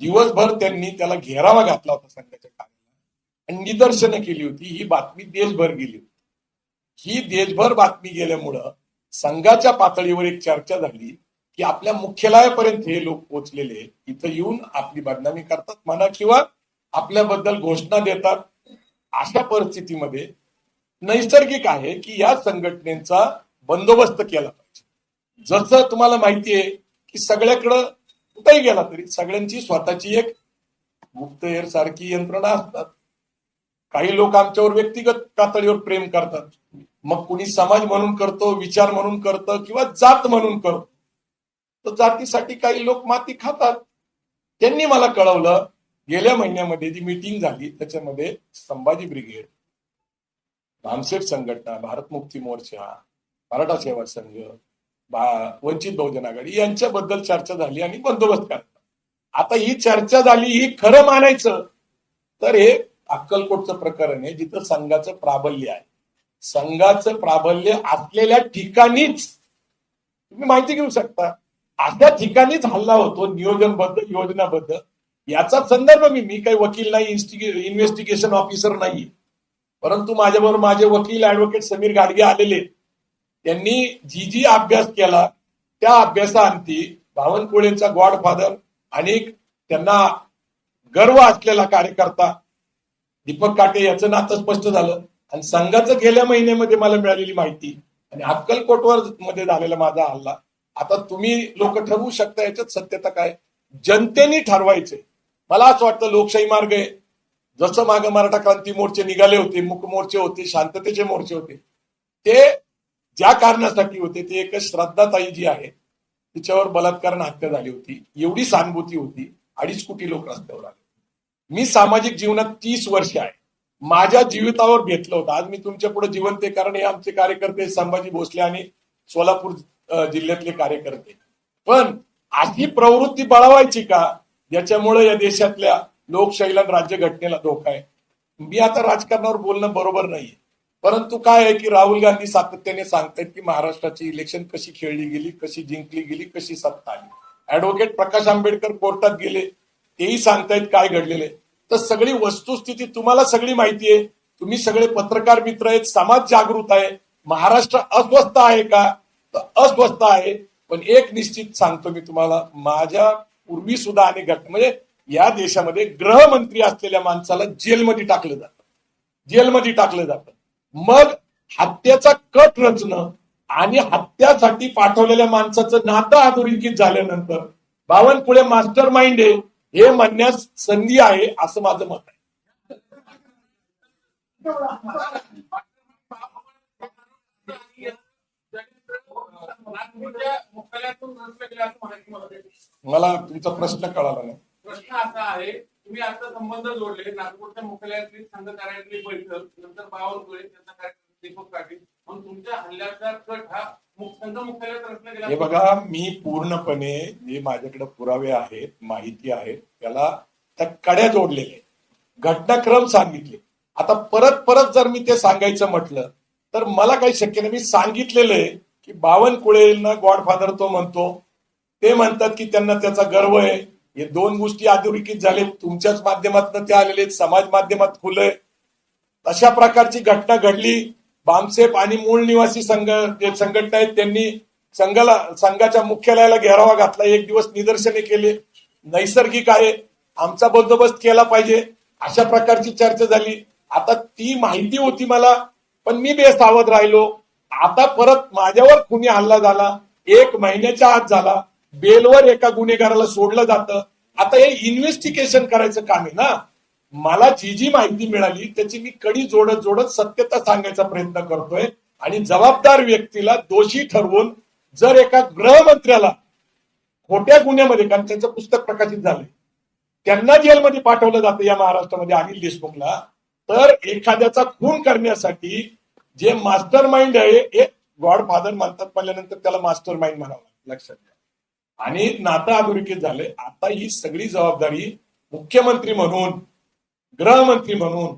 दिवसभर त्यांनी त्याला घेरावा घातला होता संघाच्या कार्यालयाला आणि निदर्शनं केली होती. ही बातमी देशभर गेली होती. ही देशभर बातमी गेल्यामुळं संघाच्या पातळीवर एक चर्चा झाली की आपल्या मुख्यालयापर्यंत हे लोक पोहोचलेले इथं येऊन आपली बदनामी करतात म्हणा किंवा आपल्याबद्दल घोषणा देतात. अशा परिस्थितीमध्ये नैसर्गिक आहे की या संघटनेचा बंदोबस्त केला पाहिजे. जसं तुम्हाला माहिती आहे की सगळ्याकडं कुठेही गेला तरी सगळ्यांची स्वतःची एक गुप्तहेर सारखी यंत्रणा असतात. काही लोक आमच्यावर व्यक्तिगत पातळीवर प्रेम करतात. मग कुणी समाज म्हणून करतो, विचार म्हणून करतं किंवा जात म्हणून करतो. तर जातीसाठी काही लोक माती खातात. त्यांनी मला कळवलं गेल्या महिन्यामध्ये जी मीटिंग झाली त्याच्यामध्ये संभाजी ब्रिगेड, भामसेठ संघटना, भारत मुक्ती मोर्चा, मराठा सेवा संघ, वंचित बहुजन आघाडी यांच्याबद्दल चर्चा झाली आणि बंदोबस्त करतात. आता ही चर्चा झाली, ही खरं मानायचं तर हे अक्कलकोटचं प्रकरण आहे जिथं संघाचं प्राबल्य आहे. संघाचं प्राबल्य असलेल्या ठिकाणीच तुम्ही माहिती घेऊ शकता. अशा ठिकाणीच हल्ला होतो नियोजनबद्ध, योजनाबद्ध. याचा संदर्भ मी काही वकील नाही, इन्व्हेस्टिगेशन ऑफिसर नाही, परंतु माझ्याबरोबर माझे वकील ऍडव्होकेट समीर गाडगे आलेले. त्यांनी जी अभ्यास केला त्या अभ्यासाअंती बावनकुळेंचा गॉडफादर आणि त्यांना गर्व असलेला कार्यकर्ता दीपक काटे याचं नातं स्पष्ट झालं. आणि संघाचं गेल्या महिन्यामध्ये मला मिळालेली माहिती आणि अक्कलकोटवर मध्ये झालेला माझा हल्ला. आता तुम्ही लोक ठरवू शकता याच्यात सत्यता काय, जनतेने ठरवायचंय. मला असं वाटतं लोकशाही मार्ग आहे. जसं मागे मराठा क्रांती मोर्चे निघाले होते, मूक मोर्चे होते, शांततेचे मोर्चे होते, ते ज्या कारणासाठी होते ते एक श्रद्धाताई जी आहे तिच्यावर बलात्कार हत्या झाली होती, एवढी सहानुभूती होती, 2.5 कोटी लोक रस्त्यावर आले. मी सामाजिक जीवनात 30 वर्ष आहे, माझ्या जीवितावर घेतलं होतं. आज मी तुमच्या पुढे जिवंत आहे कारण हे आमचे कार्यकर्ते संभाजी भोसले आणि सोलापूर जिल्ह्यातले कार्यकर्ते. पण अशी प्रवृत्ती बळावायची का ज्याच्यामुळे या देशातल्या लोकशाहीला राज्यघटनेला धोका आहे. मी आता राजकारणावर बोलणं बरोबर नाहीये, परंतु काय आहे की राहुल गांधी सातत्याने सांगतायत की महाराष्ट्राची इलेक्शन कशी खेळली गेली, कशी जिंकली गेली, कशी सत्ता आली. ऍडव्होकेट प्रकाश आंबेडकर कोर्टात गेले, तेही सांगतायत काय घडलेले. तर सगळी वस्तुस्थिती तुम्हाला सगळी माहिती आहे. तुम्ही सगळे पत्रकार मित्र आहेत, समाज जागृत आहे. महाराष्ट्र अस्वस्थ आहे का, तर अस्वस्थ आहे. पण एक निश्चित सांगतो मी तुम्हाला, माझ्या पूर्वी सुद्धा अनेक घटना, म्हणजे या देशामध्ये गृहमंत्री असलेल्या माणसाला जेलमध्ये टाकलं जातं. मग हत्येचा कट रचणं आणि हत्यासाठी पाठवलेल्या माणसाचं नातं अधोरेखित झाल्यानंतर बावनकुळे मास्टर माइंड आहे हे म्हणण्यास संधी आहे असं माझं मत आहे. मला तुमचा प्रश्न कळाला नाही. प्रश्न असा आहे, तुम्ही आता संबंध जोडले नागपूरच्या मुख्यालयातली संघ कार्यालयातली बैठक, नंतर बावनकुळे त्यांचा कार्यक्रम दीपक पाटील, मग तुमच्या हल्ल्याचा कट हा संघ मुख्यालयात रचना केला. हे बघा, मी पूर्णपणे जे माझ्याकडे पुरावे आहेत, माहिती आहे, त्याला त्या कड्या जोडलेले, घटनाक्रम सांगितले. आता परत जर मी ते सांगायचं म्हटलं तर मला काही शक्य नाही. मी सांगितलेलं आहे की बावनकुळेंना गॉडफादर तो म्हणतो, ते म्हणतात की त्यांना त्याचा गर्व आहे. हे 2 गोष्टी अधोरेखित झाले, तुमच्याच माध्यमातून ते आलेले, समाज माध्यमात खुले. तशा प्रकारची घटना घडली. बामसेफ आणि मूळ निवासी संघटना आहेत, त्यांनी संघाच्या मुख्यालयाला घेरावा घातला, 1 दिवस निदर्शने केले. नैसर्गिक आहे, आमचा बंदोबस्त केला पाहिजे अशा प्रकारची चर्चा झाली. आता ती माहिती होती मला, पण मी बेसावध राहिलो. आता परत माझ्यावर खुनी हल्ला झाला, 1 महिन्याच्या आत झाला. बेलवर एका गुन्हेगाराला सोडलं जातं. आता हे इन्व्हेस्टिगेशन करायचं काम आहे ना. मला जी माहिती मिळाली त्याची मी कडी जोडत सत्यता सांगायचा प्रयत्न करतोय आणि जबाबदार व्यक्तीला दोषी ठरवून जर एका गृहमंत्र्याला खोट्या गुन्ह्यामध्ये, कारण त्यांचं पुस्तक प्रकाशित झालंय, त्यांना जेलमध्ये पाठवलं जातं या महाराष्ट्रामध्ये अनिल देशमुखला, तर एखाद्याचा खून करण्यासाठी जे मास्टर माइंड आहे, हे गॉडफादर म्हणतात म्हणल्यानंतर त्याला मास्टर माइंड म्हणावं, लक्षात घ्या. आणि नातं अधोरेखित झाले. आता ही सगळी जबाबदारी मुख्यमंत्री म्हणून गृहमंत्री म्हणून,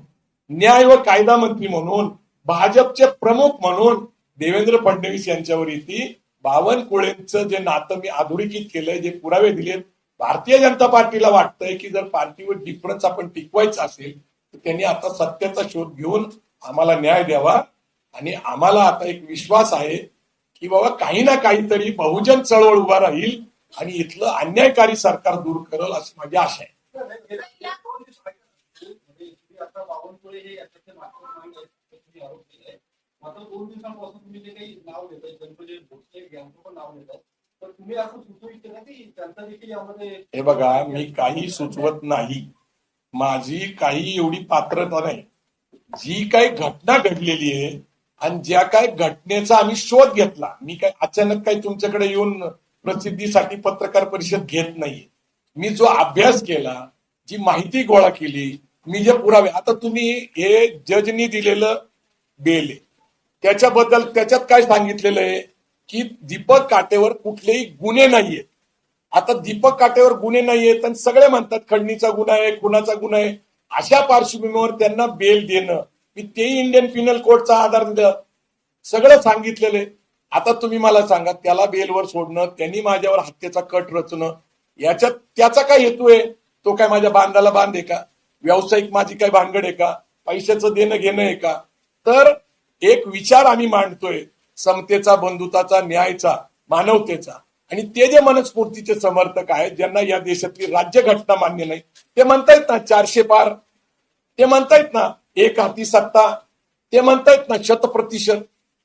न्याय व कायदा मंत्री म्हणून, भाजपचे प्रमुख म्हणून देवेंद्र फडणवीस यांच्यावर येते. बावनकुळेंचं जे नातं मी अधोरेखित केलंय, जे पुरावे दिलेत, भारतीय जनता पार्टीला वाटतंय की जर पार्टीवर डिफरन्स आपण टिकवायचा असेल तर त्यांनी आता सत्याचा शोध घेऊन आम्हाला न्याय द्यावा. आणि आम्हाला आता एक विश्वास आहे की बाबा काही ना काहीतरी बहुजन चळवळ उभा राहील आणि इथलं अन्यायकारी सरकार दूर करेल अशी माझी आशा आहे. आता बावनकुळे हे याच्याचे मागचे आरोप केलाय. मात्र 2 दिवसांपासून तुम्ही जे काही नाव घेताय, गणपती भोसले यांचं पण नाव घेताय, तर तुम्ही असं सुचवू इच्छिता की त्यांचा देखील यामध्ये. हे बघा, मी काही सुचवत नाही, माझी काही एवढी पात्रता नाही. जी काही घटना घडलेली आहे आणि ज्या काही घटनेचा आम्ही शोध घेतला, मी काय अचानक काही तुमच्याकडे येऊन प्रसिद्धीसाठी पत्रकार परिषद घेत नाहीये. मी जो अभ्यास केला, जी माहिती गोळा केली, मी जे पुरावे, आता तुम्ही हे जजनी दिलेलं बेल आहे त्याच्याबद्दल त्याच्यात काय सांगितलेलं आहे की दीपक काटेवर कुठलेही गुन्हे नाहीये. आता दीपक काटेवर गुन्हे नाहीयेत आणि सगळे म्हणतात खंडणीचा गुन्हा आहे, खुनाचा गुन्हा आहे. अशा पार्श्वभूमीवर त्यांना बेल देणं, मी तेही इंडियन पिनल कोडचा आधार दिलं, सगळं सांगितलेलं आहे. आता तुम्ही मला सांगा, त्याला बेलवर सोडणं, त्यांनी माझ्यावर हत्येचा कट रचणं, याच्यात त्याचा काय हेतू आहे? तो काय माझ्या बांधाला बांध आहे का? व्यावसायिक माझी काय भानगड आहे का? पैशाचं देणं घेणं आहे का? तर एक विचार आम्ही मांडतोय, समतेचा, बंधुताचा, न्यायाचा, मानवतेचा. आणि ते जे मनस्फूर्तीचे समर्थक आहेत, ज्यांना या देशातली राज्यघटना मान्य नाही, ते म्हणतायत ना 400 पार, ते म्हणतायत ना एक हाती सत्ता, ते म्हणतायत ना 100%.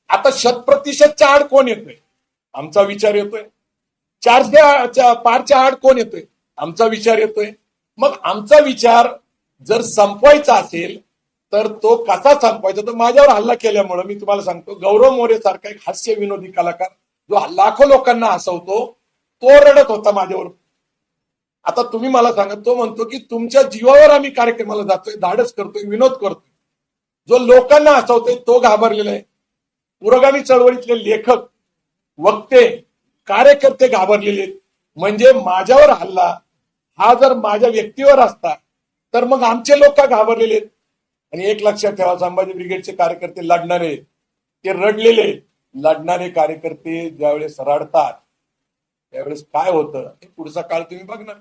आता 100%च्या आड कोण येतोय? आमचा विचार येतोय. 400 पारच्या आड कोण येतोय? आमचा विचार येतोय. मग आमचा विचार जर संपवायचा असेल तर तो कसा संपवायचा? तर माझ्यावर हल्ला केल्यामुळे मी तुम्हाला सांगतो, गौरव मोरे सारखा एक हास्य विनोदी कलाकार जो लाखो लोकांना हसवतो, तो रडत होता माझ्यावर. आता तुम्ही मला सांगा, तो म्हणतो की तुमच्या जीवावर आम्ही कार्यक्रमाला जातोय, धाडस करतोय, विनोद करतोय. जो लोकांना हसवतोय तो घाबरलेला आहे. पुरोगामी चळवळीतले लेखक, वक्ते, कार्यकर्ते घाबरलेले आहेत. म्हणजे माझ्यावर हल्ला हा जर माझ्या व्यक्तीवर असता तर मग आमचे लोक घाबरलेले आहेत. आणि एक लक्षात ठेवा, संभाजी ब्रिगेडचे कार्यकर्ते लढणारे, ते रडलेले. लढणारे कार्यकर्ते ज्यावेळेस रडतात त्यावेळेस काय होतं हे पुढचा काळ तुम्ही बघणार.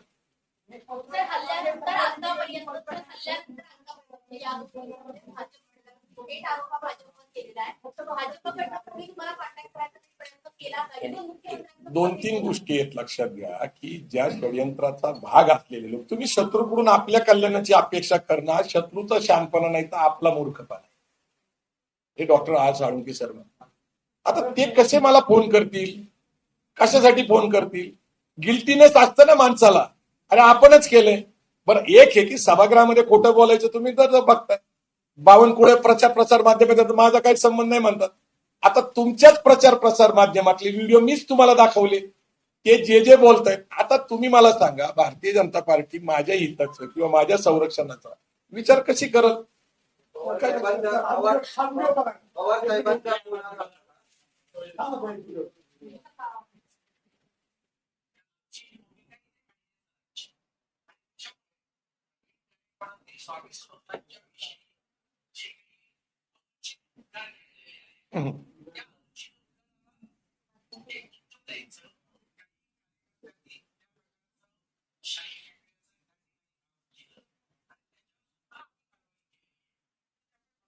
दोन तीन गोष्टी आहेत लक्षात घ्या की ज्या षडयंत्राचा भाग असलेले लोक, तुम्ही शत्रूकडून आपल्या कल्याणाची अपेक्षा करणं शत्रूचा शहाणपणा नाही तर आपला मूर्खपणा आहे, हे डॉक्टर आर साळुंके सर म्हणतात. आता ते कसे मला फोन करतील? कशासाठी फोन करतील? गिल्टीनेस असतं ना माणसाला, अरे आपणच केलंय. बरं, एक आहे की सभागृहामध्ये खोटं बोलायचं तुम्ही जर बघताय, बावनकुळे प्रचार माध्यमात माझा काही संबंध नाही म्हणतात. आता तुमच्याच प्रचार प्रसार माध्यमातले व्हिडिओ मीच तुम्हाला दाखवले, ते जे बोलतायत. आता तुम्ही मला सांगा, भारतीय जनता पार्टी माझ्या हिताचं किंवा माझ्या संरक्षणाचा विचार कशी करत?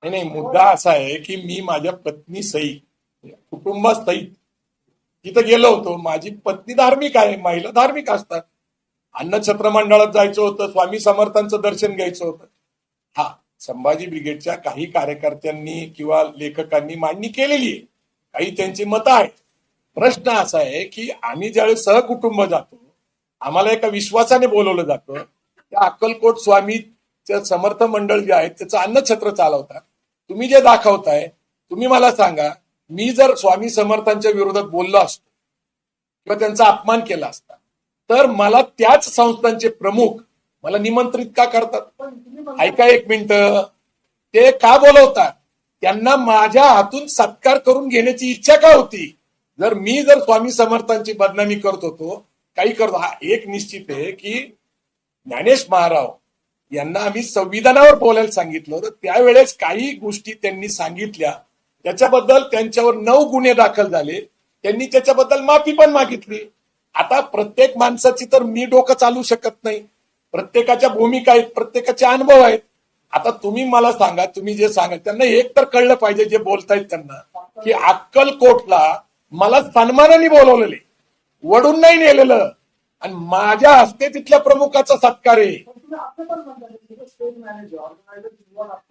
नाही, मुद्दा असा आहे की मी माझ्या पत्नी सहित, कुटुंबासहित तिथं गेलो होतो. माझी पत्नी धार्मिक आहे, महिला धार्मिक असतात. अन्नछत्र मंडळात जायचं होतं, स्वामी समर्थांचं दर्शन घ्यायचं होतं. हा, संभाजी ब्रिगेडच्या काही कार्यकर्त्यांनी किंवा लेखकांनी मांडणी केलेली आहे, काही त्यांची मतं आहेत. प्रश्न असा आहे की आम्ही ज्यावेळेस सहकुटुंब जातो, आम्हाला एका विश्वासाने बोलवलं जातं. त्या अक्कलकोट स्वामीचं समर्थ मंडळ जे आहे त्याचं अन्नछत्र चालवतात. तुम्ही जे दाखवताय, तुम्ही मला सांगा, मी जर स्वामी समर्थांच्या विरोधात बोललो असतो किंवा त्यांचा अपमान केला असता तर मला त्याच संस्थांचे प्रमुख मला निमंत्रित का करतात? ऐका एक मिनिट, ते का बोलवतात? त्यांना माझ्या हातून सत्कार करून घेण्याची इच्छा का होती? जर मी स्वामी समर्थांची बदनामी करत होतो, काही करतो, हा एक निश्चित आहे की ज्ञानेश महाराव यांना आम्ही संविधानावर बोलायला सांगितलं होतं. त्यावेळेस काही गोष्टी त्यांनी सांगितल्या, त्याच्याबद्दल त्यांच्यावर 9 गुन्हे दाखल झाले. त्यांनी त्याच्याबद्दल माफी पण मागितली. आता प्रत्येक माणसाची तर मी डोकं चालू शकत नाही. प्रत्येकाच्या भूमिका आहेत, प्रत्येकाचे अनुभव आहेत. आता तुम्ही मला सांगा, तुम्ही जे सांगा त्यांना एक तर कळलं पाहिजे जे बोलतायत त्यांना, की अक्कलकोटला मला सन्मानाने बोलवलेले, वडून नाही नेलेलं, आणि माझ्या हस्ते तिथल्या प्रमुखाचा सत्कार आहे.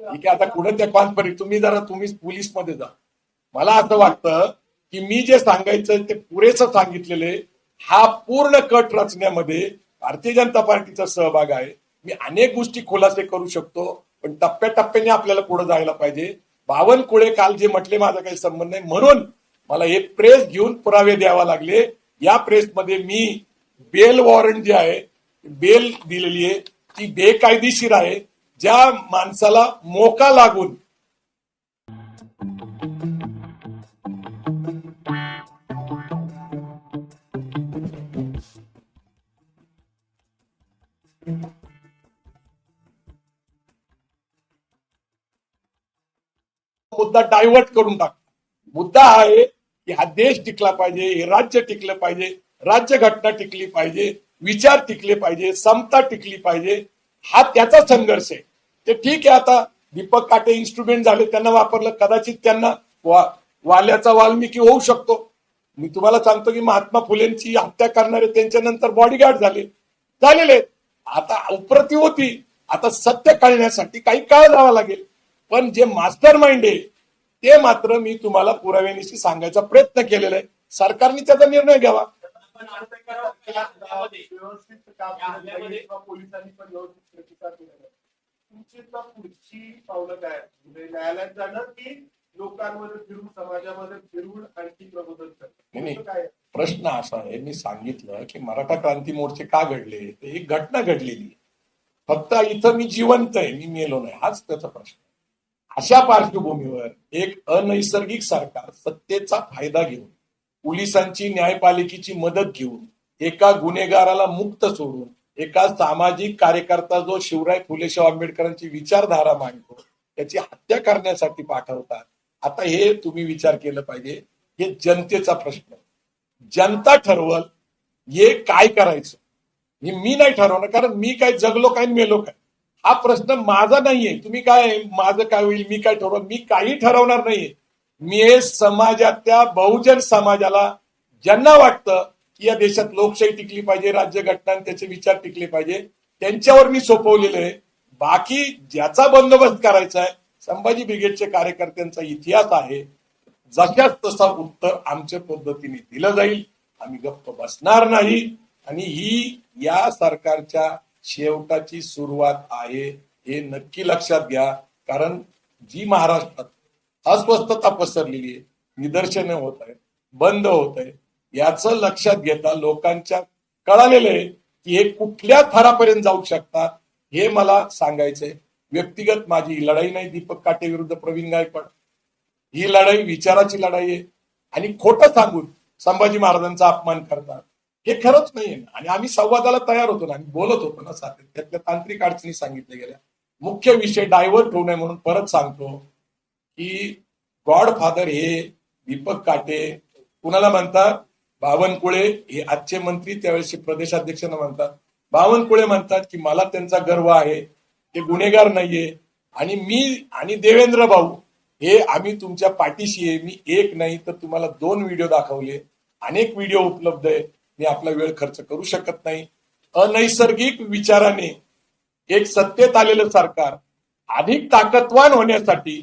ठीक आहे, आता कुठे त्या कॉन्फरन्स तुम्ही पोलीसमध्ये जा. मला असं वाटतं की मी जे सांगायचं ते पुरेसं सांगितलेले. हा पूर्ण कट रचण्यामध्ये भारतीय जनता पार्टीचा सहभाग आहे. मी अनेक गोष्टी खुलासे करू शकतो, पण टप्प्याटप्प्याने आपल्याला पुढे जायला पाहिजे. बावनकुळे काल जे म्हटले माझा काही संबंध नाही, म्हणून मला एक प्रेस घेऊन पुरावे द्यावा लागले. या प्रेसमध्ये मी बेल वॉरंट जे आहे, बेल दिलेली आहे, ती बेकायदेशीर आहे. ज्या माणसाला मोका लागून मुद्दा डायव्हर्ट करून टाक. मुद्दा हा आहे की हा देश टिकला पाहिजे, हे राज्य टिकलं पाहिजे, राज्यघटना टिकली पाहिजे, विचार टिकले पाहिजे, समता टिकली पाहिजे. हा त्याचा संघर्ष आहे. ते ठीक आहे, आता दीपक काटे इन्स्ट्रुमेंट झाले, त्यांना वापरलं, कदाचित त्यांना वाल्याचा वाल्मिकी होऊ शकतो. मी तुम्हाला सांगतो की महात्मा फुलेंची हत्या करणारे त्यांच्या नंतर बॉडीगार्ड झालेले. आता उप्रती होती. आता सत्य कळण्यासाठी काही काळ जावा लागेल, पण जे मास्टर माइंड आहे ते मात्र मी तुम्हाला पुराव्यानिशी सांगायचा प्रयत्न केलेला आहे. सरकारने त्याचा निर्णय घ्यावा. व्यवस्थित काम केलं पाहिजे किंवा पोलिसांनी पण व्यवस्थित प्रतिसाद दिला. तुमची तर पुढची पावलं काय आहेत? म्हणजे न्यायालयात जाणं की लोकांमध्ये फिरून, समाजामध्ये फिरून आणखी प्रबोधन नाही, करणं काय? प्रश्न असा आहे, मी सांगितलं की मराठा क्रांती मोर्चे का घडले, ते एक घटना घडलेली. फक्त इथं मी जिवंत आहे, मी मेलो नाही, हाच त्याचा प्रश्न. अशा पार्श्वभूमीवर एक अनैसर्गिक सरकार सत्तेचा फायदा घेऊन, पोलिसांची न्यायपालिकेची मदत घेऊन, एका गुन्हेगाराला मुक्त सोडून, एका सामाजिक कार्यकर्ता जो शिवराय फुलेशाह आंबेडकरांची विचारधारा मांडतो त्याची हत्या करण्यासाठी पाठवतात. आता हे तुम्ही विचार केलं पाहिजे. हे जनतेचा प्रश्न, जनता ठरवल हे काय करायचं. हे मी नाही ठरवणार, कारण मी काय जगलो काय मेलो काय हा प्रश्न माझा नाहीये. तुम्ही काय, माझं काय होईल, मी काय ठरवणार, मी काही ठरवणार नाहीये. मी हे समाजातल्या बहुजन समाजाला, ज्यांना वाटतं की या देशात लोकशाही टिकली पाहिजे, राज्यघटना आणि त्याचे विचार टिकले पाहिजे, त्यांच्यावर मी सोपवलेलं आहे. बाकी ज्याचा बंदोबस्त करायचा आहे, संभाजी ब्रिगेडच्या कार्यकर्त्यांचा इतिहास आहे, जशाच तसा उत्तर आमच्या पद्धतीने दिलं जाईल. आम्ही गप्प बसणार नाही. आणि ही या सरकारच्या शेवटाची सुरुवात आहे, हे नक्की लक्षात घ्या. कारण जी महाराष्ट्रात अस्वस्थता पसरलेली आहे, निदर्शने होत आहेत, बंद होत आहे, याचं लक्षात घेता लोकांच्या कळालेलं आहे की हे कुठल्या थरापर्यंत जाऊ शकतात. हे मला सांगायचंय. व्यक्तिगत माझी लढाई नाही दीपक काटे विरुद्ध प्रवीण गायकवाड. ही लढाई विचाराची लढाई आहे. आणि खोटं सांगून संभाजी महाराजांचा अपमान करतात हे खरंच नाहीये. आणि आम्ही संवादाला तयार होतो ना, आम्ही बोलत होतो ना, त्यातल्या तांत्रिक अडचणी सांगितल्या गेल्या. मुख्य विषय डायव्हर्ट होऊ नये म्हणून परत सांगतो की गॉडफादर हे दीपक काटे, कुणाला म्हणतात बावनकुळे, हे आजचे मंत्री त्यावेळेस प्रदेशाध्यक्षांना म्हणतात. बावनकुळे म्हणतात की मला त्यांचा गर्व आहे, ते गुन्हेगार नाहीये, आणि मी आणि देवेंद्र भाऊ हे आम्ही तुमच्या पाठीशी आहे. मी एक नाही तर तुम्हाला 2 व्हिडिओ दाखवले, अनेक व्हिडिओ उपलब्ध आहे. मी आपला वेळ खर्च करू शकत नाही. अनैसर्गिक विचाराने एक सत्तेत आलेलं सरकार अधिक ताकदवान होण्यासाठी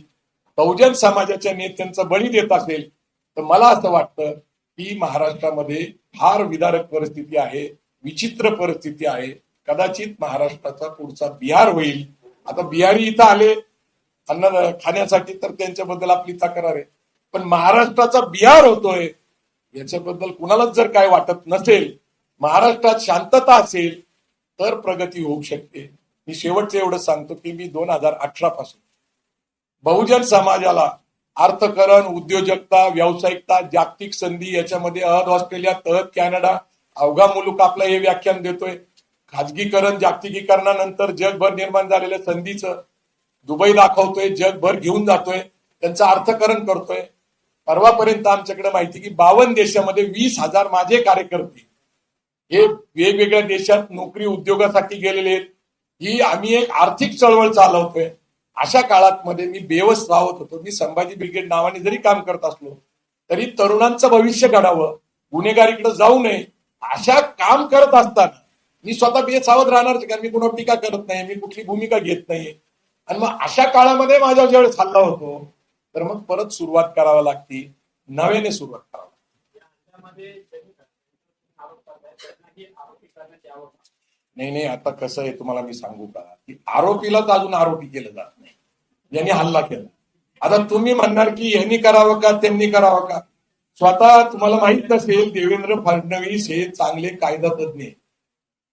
बहुजन समाजाच्या नेत्यांचा बळी देत असेल तर मला असं वाटतं की महाराष्ट्रामध्ये फार विदारक परिस्थिती आहे, विचित्र परिस्थिती आहे. कदाचित महाराष्ट्राचा पुढचा बिहार होईल. आता बिहारी इथं आले अन्न खाण्यासाठी तर त्यांच्याबद्दल आपली तक्रार आहे, पण महाराष्ट्राचा बिहार होतोय याच्याबद्दल कुणालाच जर काय वाटत नसेल, महाराष्ट्रात शांतता असेल तर प्रगती होऊ शकते. मी शेवटचं एवढं सांगतो की मी 2018 पासून बहुजन समाजाला अर्थकरण, उद्योजकता, व्यावसायिकता, जागतिक संधी याच्यामध्ये अहद ऑस्ट्रेलिया, तहत कॅनडा, अवघा मुलूक आपलं हे व्याख्यान देतोय. खाजगीकरण जागतिकीकरणानंतर जगभर निर्माण झालेल्या संधीचं दुबई दाखवतोय, जगभर घेऊन जातोय, त्यांचं अर्थकरण करतोय. परवापर्यंत आमच्याकडे माहिती की 52 देशामध्ये 20,000 माझे कार्यकर्ते हे वेगवेगळ्या देशात नोकरी उद्योगासाठी गेलेले आहेत. ही आम्ही एक आर्थिक चळवळ चालवतोय. अशा काळात मध्ये मी बेवस राहत होतो. मी संभाजी ब्रिगेड नावाने जरी काम करत असलो तरी तरुणांचं भविष्य घडावं, गुन्हेगारीकडे जाऊ नये, अशा काम करत असताना मी स्वतः बेसावध राहणार, कारण मी कुणावर टीका करत नाही, मी कुठली भूमिका घेत नाहीये. आणि मग अशा काळामध्ये माझ्या ज्यावेळेस हल्ला होतो तर मग परत सुरुवात करावी लागती, नव्याने सुरुवात करावी. नाही, आता कसं आहे तुम्हाला मी सांगू का, की आरोपीलाच अजून आरोपी केलं जात नाही यांनी हल्ला केला. आता तुम्ही म्हणणार की यांनी करावं का त्यांनी करावं का. स्वतः तुम्हाला माहित नसेल, देवेंद्र फडणवीस हे चांगले कायदा तज्ञ,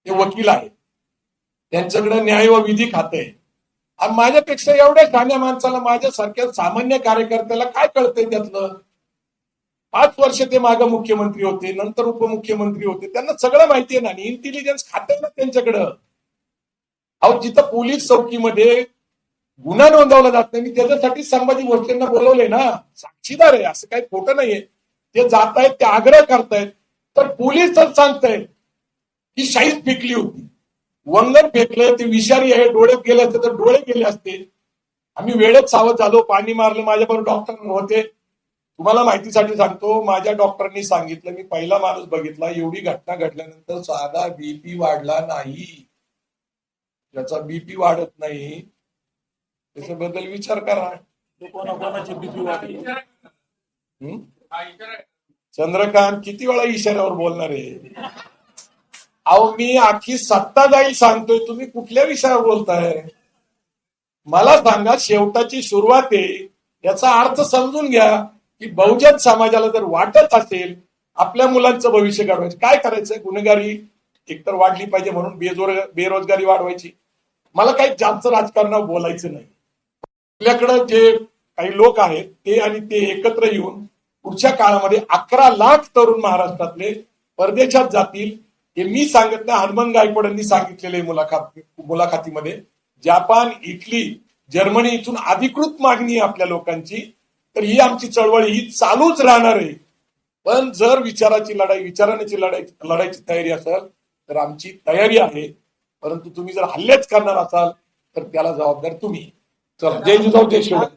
ते वकील आहेत, त्यांच्याकडे न्याय व विधी खातं आहे. आणि माझ्यापेक्षा एवढ्या शहाण्या माणसाला, माझ्यासारख्या सामान्य कार्यकर्त्याला काय कळतंय त्यातलं. 5 वर्ष ते मागे मुख्यमंत्री होते, नंतर उपमुख्यमंत्री होते, त्यांना सगळं माहिती आहे ना. आणि इंटेलिजन्स खातं आहे ना त्यांच्याकडं. अहो, जिथं पोलीस चौकीमध्ये गुन्हा नोंदवला जात नाही, मी त्याच्यासाठी संभाजी भोसलेंना बोलवले ना, साक्षीदार आहे, असं काही खोटं नाहीये. ते जात आहेत, ते आग्रह करतायत, तर पोलीसच सांगतायत की शाईच फेकली होती, वंगण फेकलं, ते विषारी आहे, डोळ्यात गेले असते तर डोळे गेले असते. आम्ही वेळेत सावध झालो, पाणी मारलं. माझ्याबरोबर डॉक्टर होते. तुम्हाला माहितीसाठी सांगतो, माझ्या डॉक्टरांनी सांगितलं, मी पहिला माणूस बघितला एवढी घटना घडल्यानंतर साधा बीपी वाढला नाही. ज्याचा बीपी वाढत नाही त्याच्याबद्दल विचार करा. कोणाकोणाची बीपी वाढली. चंद्रकांत किती वेळा इशाऱ्यावर बोलणार आहे. अहो, मी आखी सत्ता जाईल सांगतोय, तुम्ही कुठल्या विषयावर बोलताय. मला सांगा, शेवटाची सुरुवात आहे, याचा अर्थ समजून घ्या की बहुजन समाजाला जर वाटत असेल आपल्या मुलांचं भविष्य घडवायचं, काय करायचंय. गुन्हेगारी एकतर वाढली पाहिजे म्हणून बेरोजगारी वाढवायची. मला काही जास्त राजकारणावर बोलायचं नाही. आपल्याकडं जे काही लोक आहेत ते आणि ते एकत्र येऊन पुढच्या काळामध्ये 11 लाख तरुण महाराष्ट्रातले परदेशात जातील. हे मी सांगत नाही, हनुमान गायकवाडांनी सांगितलेले मुलाखतीमध्ये. जपान, इटली, जर्मनी इथून अधिकृत मागणी आहे आपल्या लोकांची. तर ही आमची चळवळ ही चालूच राहणार आहे. पण जर विचाराची लढाईची तयारी असेल तर आमची तयारी आहे. परंतु तुम्ही जर हल्लेच करणार असाल तर त्याला जबाबदार तुम्ही. चला, जय जिजाऊ जय शिवराय.